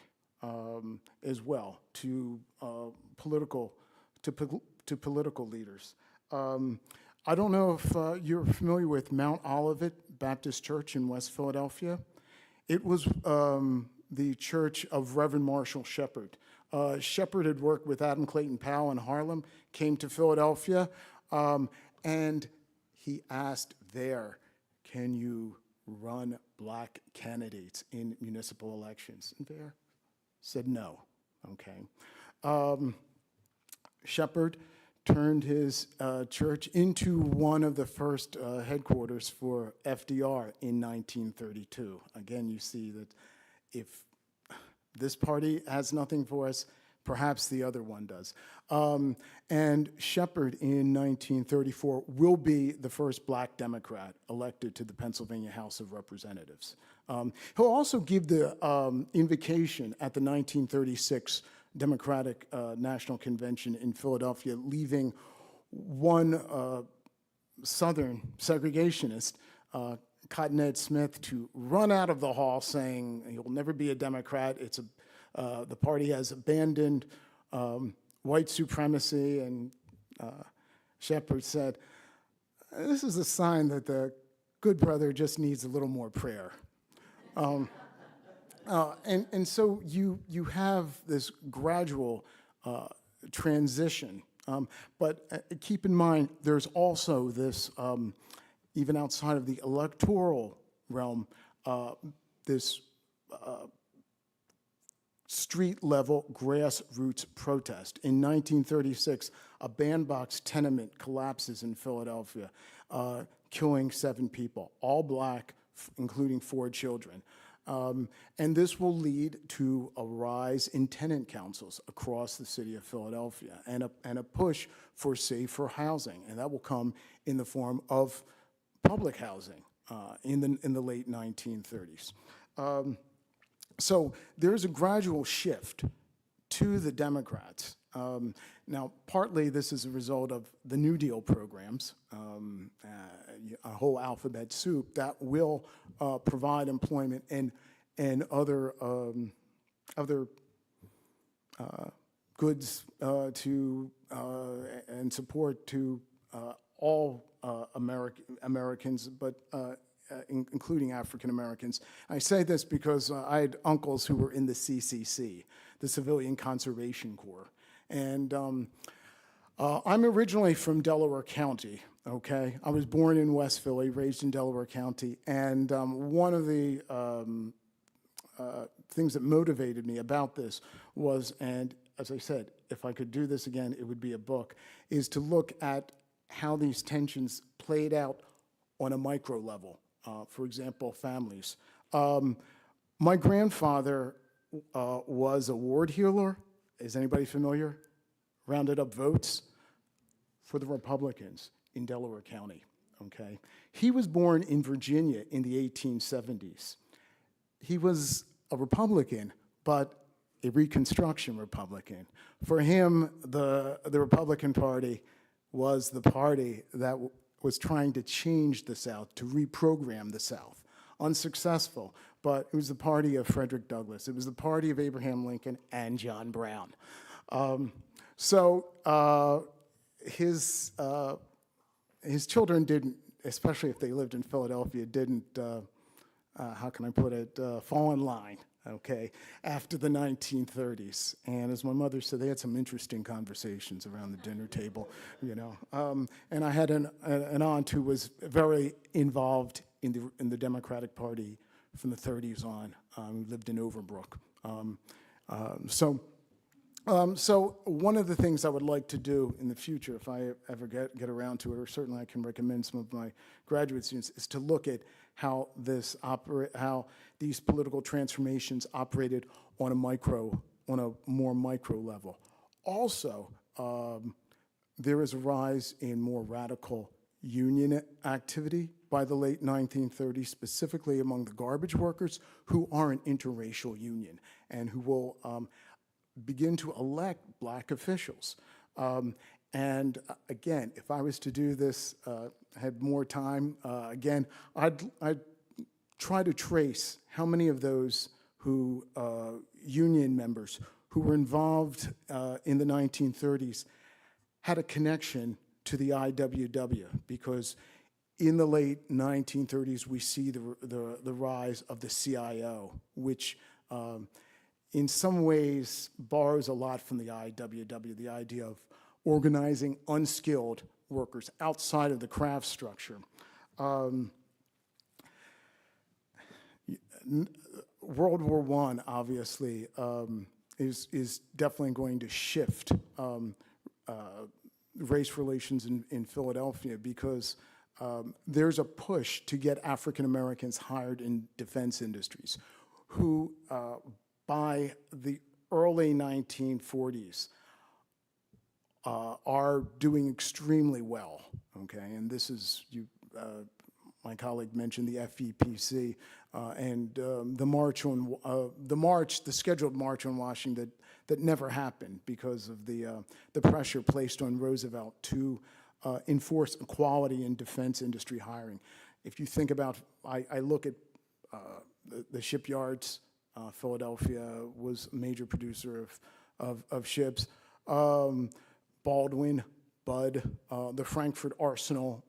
as well to political leaders. I don't know if you're familiar with Mount Olivet Baptist Church in West Philadelphia. It was the church of Reverend Marshall Shepard. Shepard had worked with Adam Clayton Powell in Harlem, came to Philadelphia, and he asked there, can you run black candidates in municipal elections? And Bear said no, okay. Shepard turned his church into one of the first headquarters for FDR in 1932. Again, you see that if this party has nothing for us, perhaps the other one does. And Shepard in 1934 will be the first black Democrat elected to the Pennsylvania House of Representatives. He'll also give the invocation at the 1936 Democratic National Convention in Philadelphia, leaving one Southern segregationist, Cotton Ed Smith, to run out of the hall saying he'll never be a Democrat. The party has abandoned white supremacy, and Shepard said, this is a sign that the good brother just needs a little more prayer. And so you have this gradual transition But keep in mind, there's also this, even outside of the electoral realm, this street-level grassroots protest. In 1936, a bandbox tenement collapses in Philadelphia, killing 7 people, all black, including 4 children. And this will lead to a rise in tenant councils across the city of Philadelphia and a push for safer housing. And that will come in the form of public housing in the late 1930s. So there's a gradual shift to the Democrats. Now, partly this is a result of the New Deal programs, a whole alphabet soup that will provide employment and other goods to and support to all Americans, but including African Americans. I say this because I had uncles who were in the CCC, the Civilian Conservation Corps. And I'm originally from Delaware County, okay? I was born in West Philly, raised in Delaware County, and one of the things that motivated me about this was, and as I said, if I could do this again, it would be a book, is to look at how these tensions played out on a micro level. For example, families. My grandfather was a ward healer. Is anybody familiar? Rounded up votes for the Republicans in Delaware County, okay? He was born in Virginia in the 1870s. He was a Republican, but a Reconstruction Republican. For him, the Republican Party was the party that was trying to change the South, to reprogram the South. Unsuccessful, but it was the party of Frederick Douglass. It was the party of Abraham Lincoln and John Brown. His children didn't, especially if they lived in Philadelphia, didn't, how can I put it, fall in line, okay, after the 1930s. And as my mother said, they had some interesting conversations around the dinner table, you know. And I had an aunt who was very involved in the Democratic Party from the 30s on, who lived in Overbrook. So one of the things I would like to do in the future, if I ever get around to it, or certainly I can recommend some of my graduate students, is to look at how these political transformations operated on a more micro level. Also, there is a rise in more radical union activity by the late 1930s, specifically among the garbage workers, who are an interracial union and who will begin to elect black officials. And again, if I was to do this, had more time, again, I'd try to trace how many of those who, union members who were involved in the 1930s had a connection to the IWW, because in the late 1930s, we see the rise of the CIO, which in some ways borrows a lot from the IWW, the idea of organizing unskilled workers outside of the craft structure. World War I, obviously, is definitely going to shift race relations in Philadelphia, because there's a push to get African Americans hired in defense industries who, by the early 1940s, are doing extremely well, okay? And this is, my colleague mentioned the FEPC and the scheduled march on Washington that never happened because of the pressure placed on Roosevelt to enforce equality in defense industry hiring. If you think about, I look at the shipyards. Philadelphia was a major producer of ships. Baldwin, Bud, the Frankfurt Arsenal,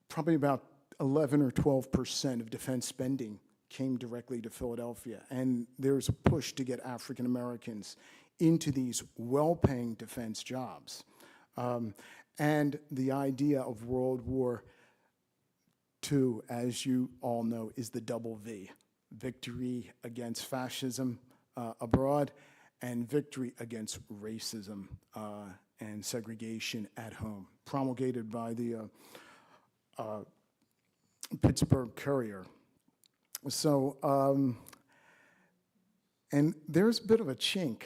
probably about 11 or 12% of defense spending came directly to Philadelphia. And there's a push to get African Americans into these well-paying defense jobs. And the idea of World War II, as you all know, is the double V: victory against fascism abroad and victory against racism and segregation at home, promulgated by the Pittsburgh Courier. So, and there's a bit of a chink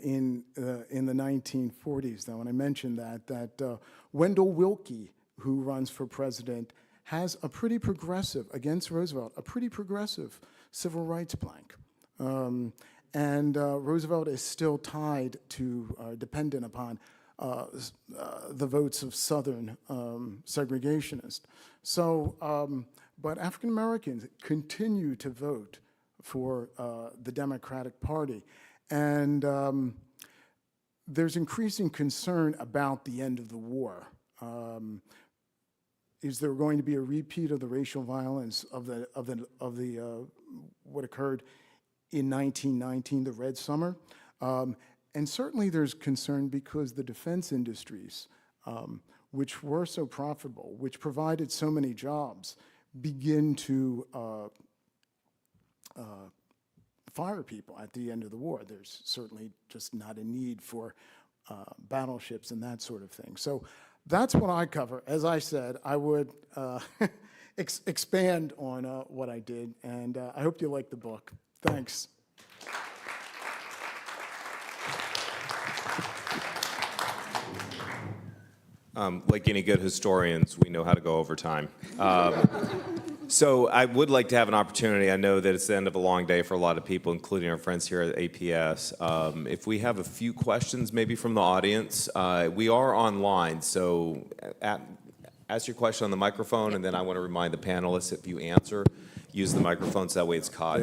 in the 1940s, though, and I mentioned that Wendell Willkie, who runs for president, has a pretty progressive, against Roosevelt, a pretty progressive civil rights plank. And Roosevelt is still tied to, dependent upon the votes of Southern segregationists. So, but African Americans continue to vote for the Democratic Party. And there's increasing concern about the end of the war. Is there going to be a repeat of the racial violence of what occurred in 1919, the Red Summer? And certainly there's concern because the defense industries, which were so profitable, which provided so many jobs, begin to fire people at the end of the war. There's certainly just not a need for battleships and that sort of thing. So that's what I cover. As I said, I would expand on what I did, and I hope you like the book. Thanks. Like any good historians, we know how to go over time. So I would like to have an opportunity. I know that it's the end of a long day for a lot of people, including our friends here at APS. If we have a few questions maybe from the audience, we are online, so ask your question on the microphone, and then I want to remind the panelists, if you answer, use the microphone so that way it's caught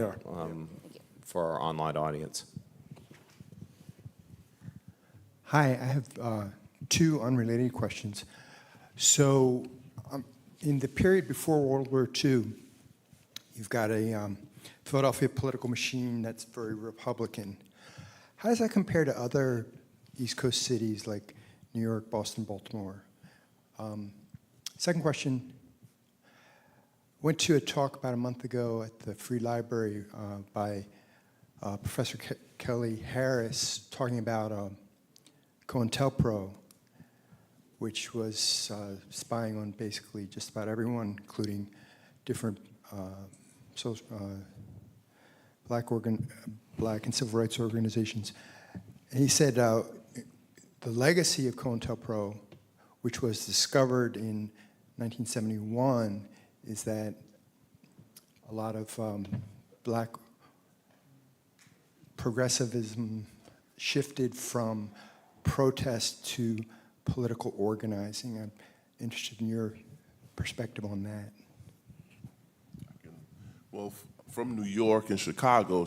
for our online audience. Hi, I have two unrelated questions. So, in the period before World War II, you've got a Philadelphia political machine that's very Republican. How does that compare to other East Coast cities like New York, Boston, Baltimore? Second question, went to a talk about a month ago at the Free Library by Professor Clem Harris talking about COINTELPRO, which was spying on basically just about everyone, including different black and civil rights organizations. And he said the legacy of COINTELPRO, which was discovered in 1971, is that a lot of black progressivism shifted from protest to political organizing. I'm interested in your perspective on that. Well, from New York and Chicago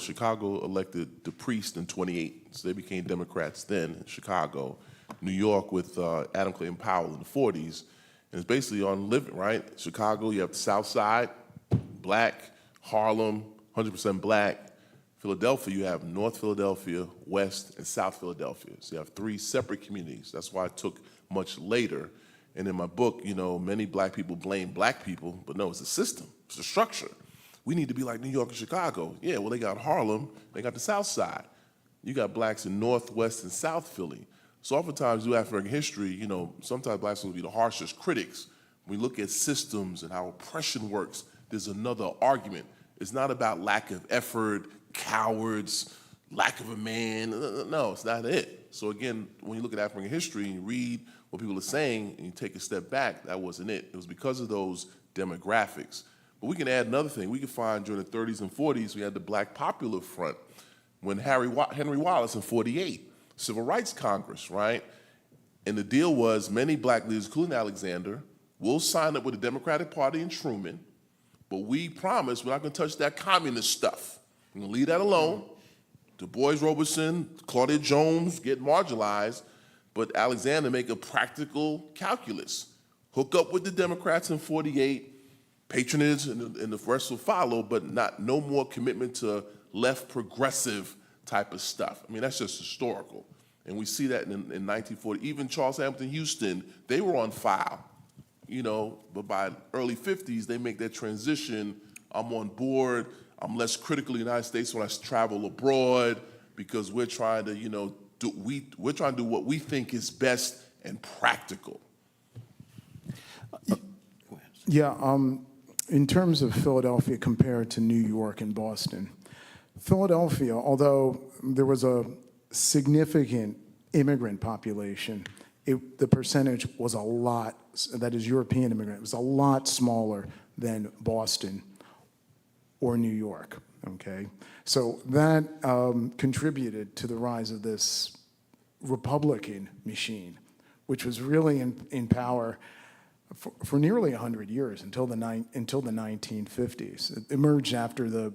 elected the priest in 28, so they became Democrats then in Chicago. New York with Adam Clayton Powell in the 40s, and it's basically on living, right? Chicago, you have the South Side, black, Harlem, 100% black. Philadelphia, you have North Philadelphia, West, and South Philadelphia. So you have three separate communities. That's why it took much later. And in my book, you know, many black people blame black people, but no, it's a system, it's a structure. We need to be like New York and Chicago. Yeah, well, they got Harlem, they got the South Side. You got blacks in North, West, and South Philly. So oftentimes, through African history, you know, sometimes blacks will be the harshest critics. When we look at systems and how oppression works, there's another argument. It's not about lack of effort, cowards, lack of a man. No, it's not it. So again, when you look at African history and you read what people are saying and you take a step back, that wasn't it. It was because of those demographics. But we can add another thing. We can find during the 30s and 40s, we had the Black Popular Front when Henry Wallace in 48, Civil Rights Congress, right? And the deal was many black leaders, including Alexander, will sign up with the Democratic Party and Truman, but we promise we're not going to touch that communist stuff. We're going to leave that alone. Du Bois Robertson, Claudia Jones get marginalized, but Alexander make a practical calculus. Hook up with the Democrats in 48, patronage and the rest will follow, but no more commitment to left progressive type of stuff. I mean, that's just historical. And we see that in 1940. Even Charles Hamilton Houston, they were on file, you know, but by early 50s, they make that transition. I'm on board. I'm less critical of the United States when I travel abroad because we're trying to, you know, we're trying to do what we think is best and practical. Yeah, in terms of Philadelphia compared to New York and Boston, Philadelphia, although there was a significant immigrant population, the percentage was a lot, that is European immigrant, was a lot smaller than Boston or New York, okay? So that contributed to the rise of this Republican machine, which was really in power for nearly 100 years until the 1950s. It emerged after the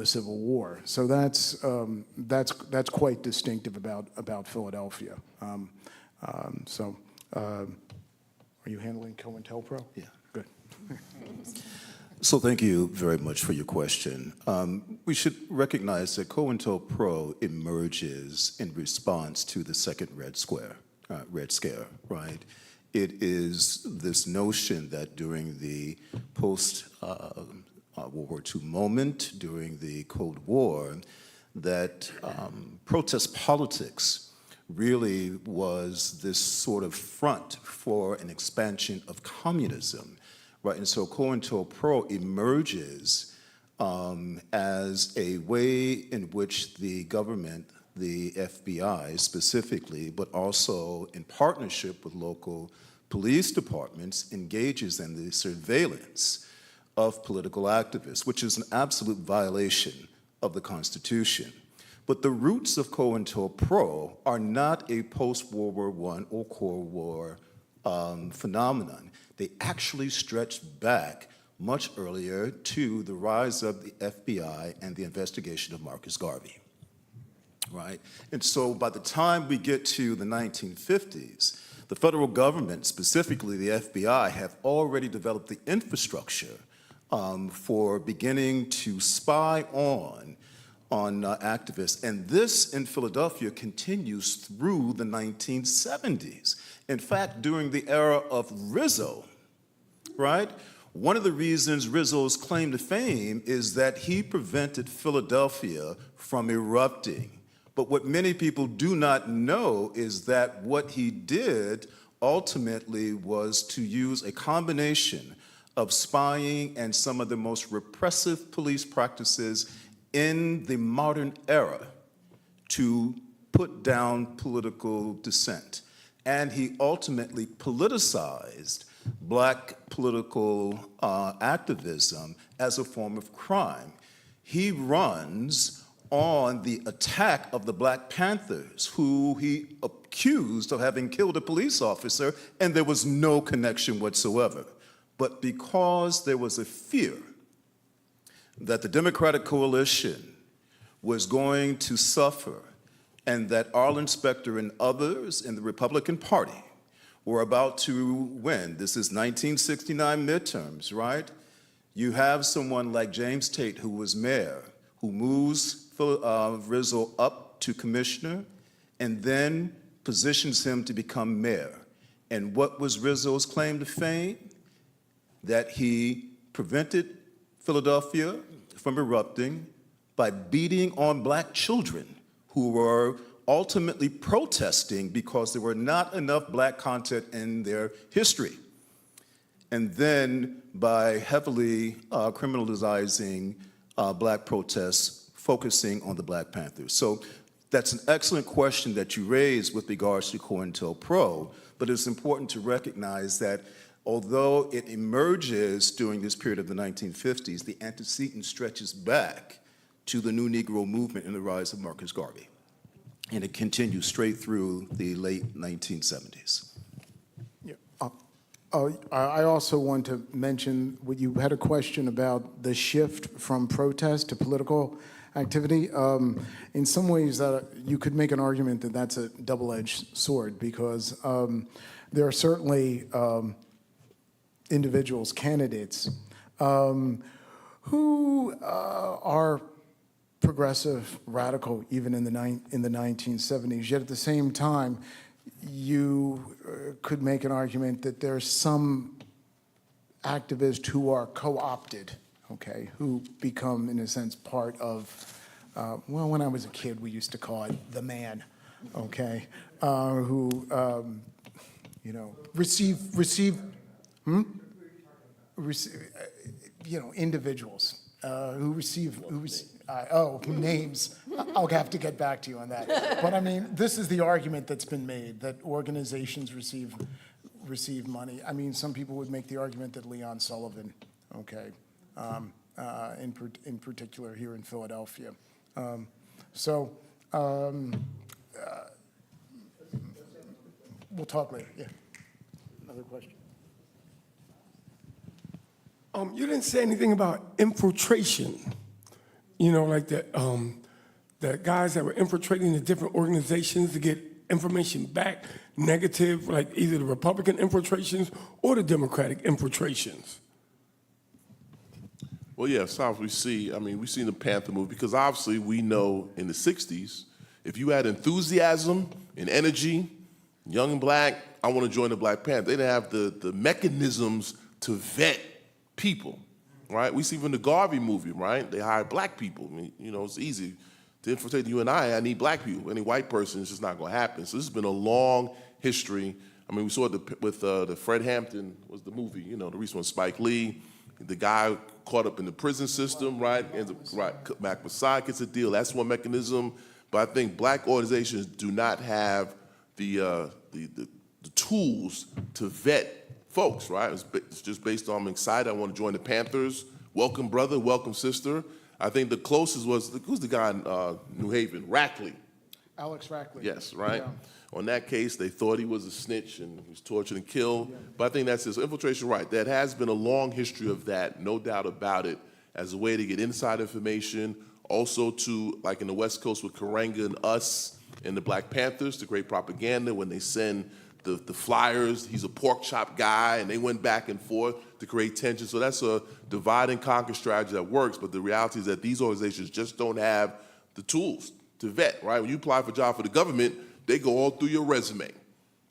Civil War. So that's quite distinctive about Philadelphia. Are you handling COINTELPRO? Yeah. Good. So thank you very much for your question. We should recognize that COINTELPRO emerges in response to the second Red Scare, right? It is this notion that during the post-World War II moment, during the Cold War, that protest politics really was this sort of front for an expansion of communism, right? And so COINTELPRO emerges as a way in which the government, the FBI specifically, but also in partnership with local police departments, engages in the surveillance of political activists, which is an absolute violation of the Constitution. But the roots of COINTELPRO are not a post-World War I or Cold War phenomenon. They actually stretch back much earlier to the rise of the FBI and the investigation of Marcus Garvey, right? And so by the time we get to the 1950s, the federal government, specifically the FBI, have already developed the infrastructure for beginning to spy on activists. And this in Philadelphia continues through the 1970s. In fact, during the era of Rizzo, right? One of the reasons Rizzo's claim to fame is that he prevented Philadelphia from erupting. But what many people do not know is that what he did ultimately was to use a combination of spying and some of the most repressive police practices in the modern era to put down political dissent. And he ultimately politicized Black political activism as a form of crime. He runs on the attack of the Black Panthers, who he accused of having killed a police officer, and there was no connection whatsoever. But because there was a fear that the Democratic coalition was going to suffer and that Arlen Specter and others in the Republican Party were about to win. This is 1969 midterms, right? You have someone like James Tate, who was mayor, who moves Rizzo up to commissioner and then positions him to become mayor. And what was Rizzo's claim to fame? That he prevented Philadelphia from erupting by beating on Black children who were ultimately protesting because there were not enough Black content in their history. And then by heavily criminalizing Black protests, focusing on the Black Panthers. So that's an excellent question that you raised with regards to COINTELPRO, but it's important to recognize that although it emerges during this period of the 1950s, the antecedent stretches back to the New Negro movement and the rise of Marcus Garvey. And it continues straight through the late 1970s. Yeah. I also want to mention, you had a question about the shift from protest to political activity. In some ways, you could make an argument that that's a double-edged sword because there are certainly individuals, candidates, who are progressive, radical, even in the 1970s. Yet at the same time, you could make an argument that there's some activists who are co-opted, okay, who become, in a sense, part of, well, when I was a kid, we used to call it the man, okay, who, you know, receive, you know, individuals who receive, names. I'll have to get back to you on that. But I mean, this is the argument that's been made, that organizations receive money. I mean, some people would make the argument that Leon Sullivan, okay, in particular here in Philadelphia. We'll talk later, yeah. Another question. You didn't say anything about infiltration. You know, like the guys that were infiltrating the different organizations to get information back, negative, like either the Republican infiltrations or the Democratic infiltrations. Well, yeah, South, we've seen the Panther movie, because obviously we know in the 60s, if you had enthusiasm and energy, young and black, I want to join the Black Panther, they didn't have the mechanisms to vet people, right? We see from the Garvey movie, right? They hired black people. I mean, you know, it's easy to infiltrate you and I need black people. Any white person, it's just not going to happen. So this has been a long history. I mean, we saw it with the Fred Hampton was the movie, you know, the recent one, Spike Lee, the guy caught up in the prison system, right? Mac Masai gets a deal. That's one mechanism. But I think black organizations do not have the tools to vet folks, right? It's just based on, I'm excited, I want to join the Panthers. Welcome, brother, welcome, sister. I think the closest was, who's the guy in New Haven? Rackley. Alex Rackley. Yes, right? Yeah. On that case, they thought he was a snitch and he was tortured and killed. Yeah. But I think that's his infiltration, right. That has been a long history of that, no doubt about it, as a way to get inside information. Also to, like in the West Coast with Karenga and us and the Black Panthers, the great propaganda when they send the flyers, he's a pork chop guy, and they went back and forth to create tension. So that's a divide and conquer strategy that works, but the reality is that these organizations just don't have the tools to vet, right? When you apply for a job for the government, they go all through your resume,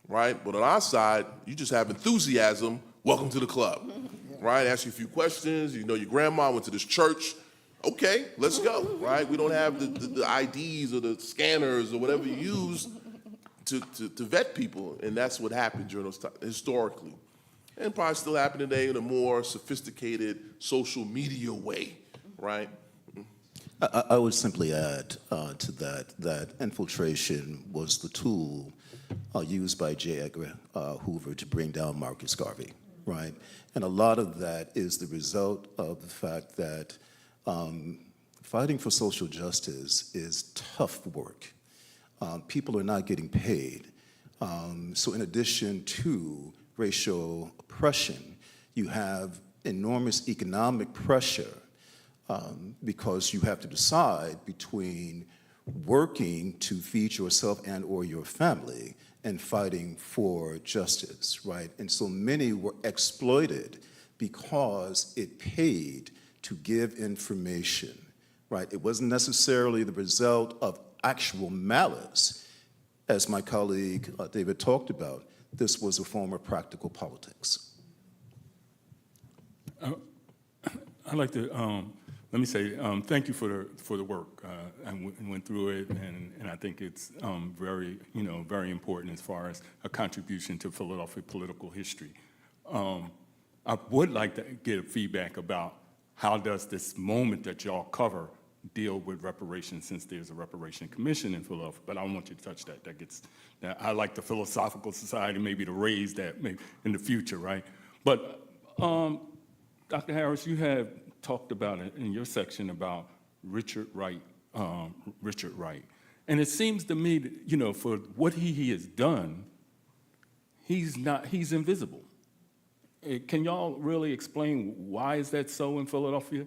right? But on our side, you just have enthusiasm, welcome to the club, right? Ask you a few questions, you know your grandma went to this church, okay, let's go, right? We don't have the IDs or the scanners or whatever you use to vet people, and that's what happened during those times, historically. And probably still happening today in a more sophisticated social media way, right? I would simply add to that infiltration was the tool used by J. Edgar Hoover to bring down Marcus Garvey, right? And a lot of that is the result of the fact that fighting for social justice is tough work. People are not getting paid. So in addition to racial oppression, you have enormous economic pressure because you have to decide between working to feed yourself and or your family and fighting for justice, right? And so many were exploited because it paid to give information, right? It wasn't necessarily the result of actual malice. As my colleague David talked about, this was a form of practical politics. I'd like to let me say thank you for the work. I went through it, and I think it's very important as far as a contribution to Philadelphia political history. I would like to get feedback about how does this moment that y'all cover deal with reparations, since there's a reparation commission in Philadelphia, but I don't want you to touch that. I like the Philosophical Society maybe to raise that maybe in the future, right? But Dr. Harris, you have talked about it in your section about Richard Wright, and it seems to me that, for what he has done, he's invisible. Can y'all really explain why is that so in Philadelphia?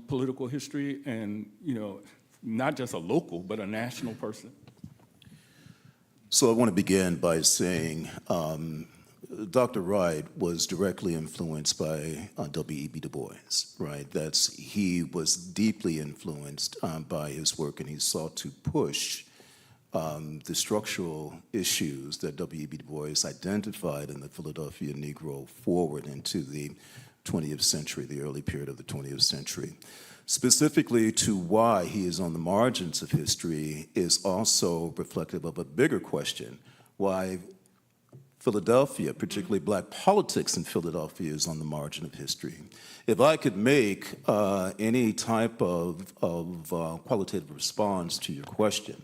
Political history, and not just a local but a national person? So I want to begin by saying Dr. Wright was directly influenced by W.E.B. Du Bois, right? He was deeply influenced by his work, and he sought to push the structural issues that W.E.B. Du Bois identified in the Philadelphia Negro forward into the 20th century, the early period of the 20th century. Specifically to why he is on the margins of history is also reflective of a bigger question, why Philadelphia, particularly black politics in Philadelphia, is on the margin of history. If I could make any type of qualitative response to your question,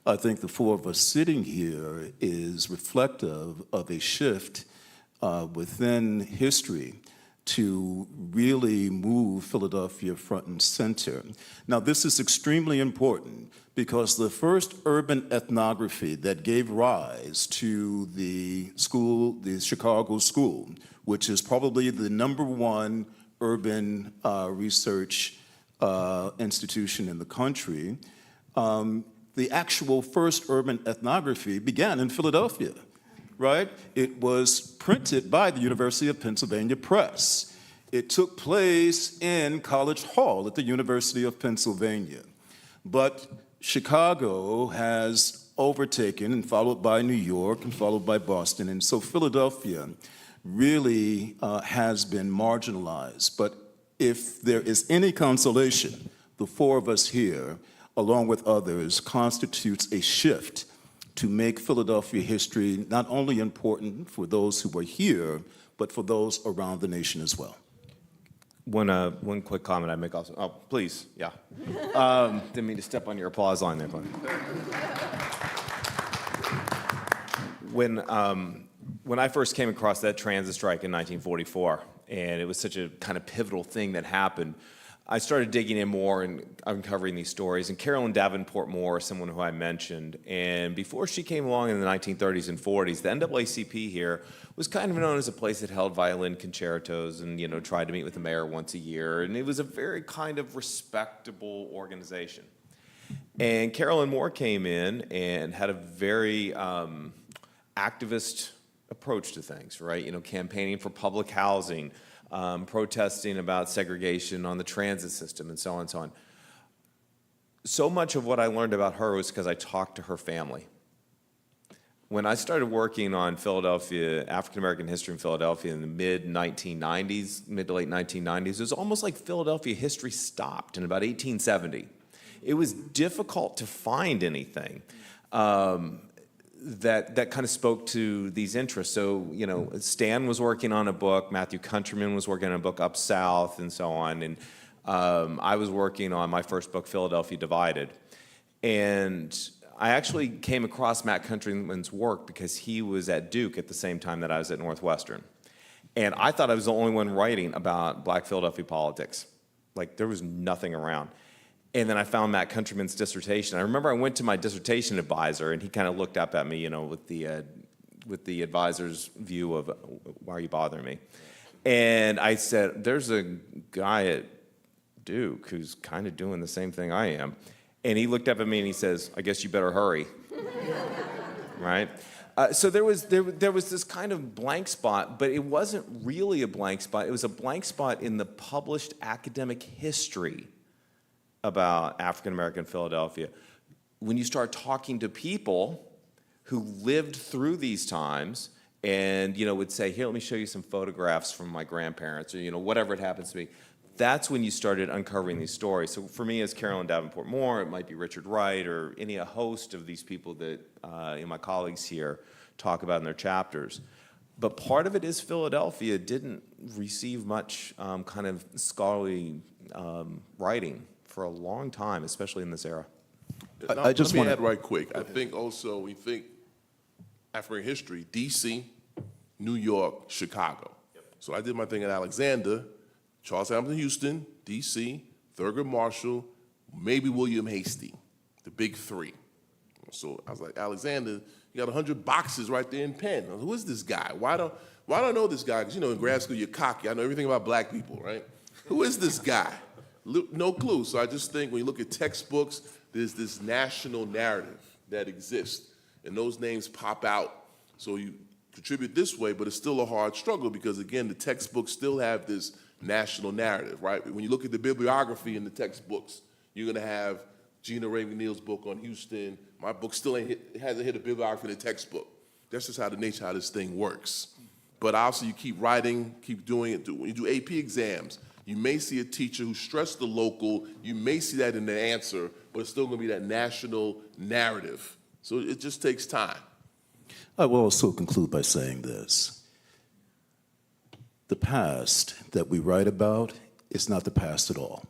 I think the four of us sitting here is reflective of a shift within history to really move Philadelphia front and center. Now, this is extremely important because the first urban ethnography that gave rise to the school, the Chicago School, which is probably the #1 urban research institution in the country, the actual first urban ethnography began in Philadelphia. Right? It was printed by the University of Pennsylvania Press. It took place in College Hall at the University of Pennsylvania. But Chicago has overtaken, and followed by New York, and followed by Boston, and so Philadelphia really has been marginalized. But if there is any consolation, the four of us here, along with others, constitutes a shift to make Philadelphia history not only important for those who were here, but for those around the nation as well. One quick comment I make also. Oh, please, yeah. Didn't mean to step on your applause line there, buddy. When I first came across that transit strike in 1944, and it was such a kind of pivotal thing that happened, I started digging in more and uncovering these stories. And Carolyn Davenport Moore is someone who I mentioned. And before she came along in the 1930s and 40s, the NAACP here was kind of known as a place that held violin concertos and, tried to meet with the mayor once a year. And it was a very kind of respectable organization. And Carolyn Moore came in and had a very activist approach to things, right? Campaigning for public housing, protesting about segregation on the transit system, and so on and so on. So much of what I learned about her was because I talked to her family. When I started working on Philadelphia, African-American history in Philadelphia in the mid to late 1990s, it was almost like Philadelphia history stopped in about 1870. It was difficult to find anything that kind of spoke to these interests. So, Stan was working on a book, Matthew Countryman was working on a book, Up South, and so on, and I was working on my first book, Philadelphia Divided. And I actually came across Matt Countryman's work because he was at Duke at the same time that I was at Northwestern. And I thought I was the only one writing about black Philadelphia politics. Like, there was nothing around. And then I found Matt Countryman's dissertation. I remember I went to my dissertation advisor, and he kind of looked up at me, with the advisor's view of, why are you bothering me? And I said, there's a guy at Duke who's kind of doing the same thing I am. And he looked up at me and he says, I guess you better hurry. Right? So there was this kind of blank spot, but it wasn't really a blank spot. It was a blank spot in the published academic history about African-American Philadelphia. When you start talking to people who lived through these times and, would say, here, let me show you some photographs from my grandparents, or, whatever it happens to be, that's when you started uncovering these stories. So for me, as Carolyn Davenport Moore, it might be Richard Wright, or a host of these people that my colleagues here talk about in their chapters. But part of it is Philadelphia didn't receive much kind of scholarly writing for a long time, especially in this era. I just want to add right quick. I think also we think African history, D.C., New York, Chicago. Yep. So I did my thing at Alexander, Charles Hamilton Houston, D.C., Thurgood Marshall, maybe William Hastie, the big three. So I was like, Alexander, you got 100 boxes right there in Penn. Who is this guy? Why don't I know this guy? Because in grad school you're cocky. I know everything about black people, right? Who is this guy? No clue. So I just think when you look at textbooks, there's this national narrative that exists, and those names pop out. So contribute this way, but it's still a hard struggle because, again, the textbooks still have this national narrative, right? When you look at the bibliography in the textbooks, you're going to have Gina Ray McNeil's book on Houston. My book still hasn't hit a bibliography in the textbook. That's just how the nature how this thing works. But obviously, you keep writing, keep doing it. When you do AP exams, you may see a teacher who stressed the local. You may see that in the answer, but it's still going to be that national narrative. So it just takes time. I will also conclude by saying this. The past that we write about is not the past at all.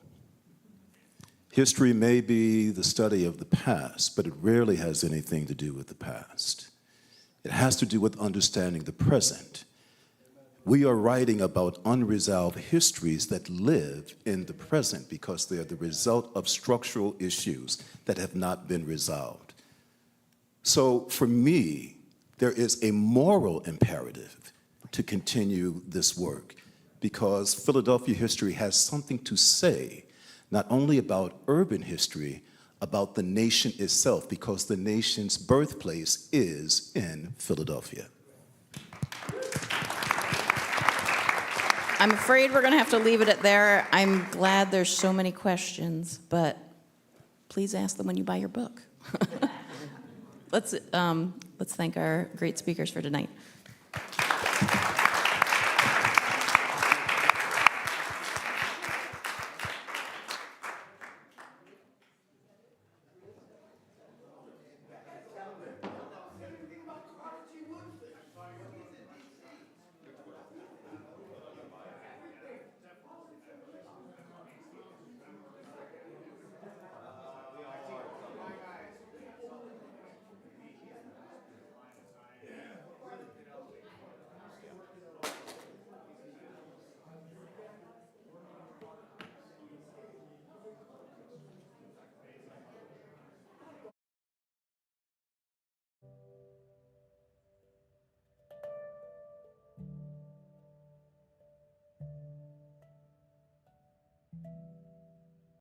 History may be the study of the past, but it rarely has anything to do with the past. It has to do with understanding the present. We are writing about unresolved histories that live in the present because they are the result of structural issues that have not been resolved. So for me, there is a moral imperative to continue this work because Philadelphia history has something to say, not only about urban history, about the nation itself, because the nation's birthplace is in Philadelphia. I'm afraid we're going to have to leave it at there. I'm glad there's so many questions, but please ask them when you buy your book. Let's thank our great speakers for tonight.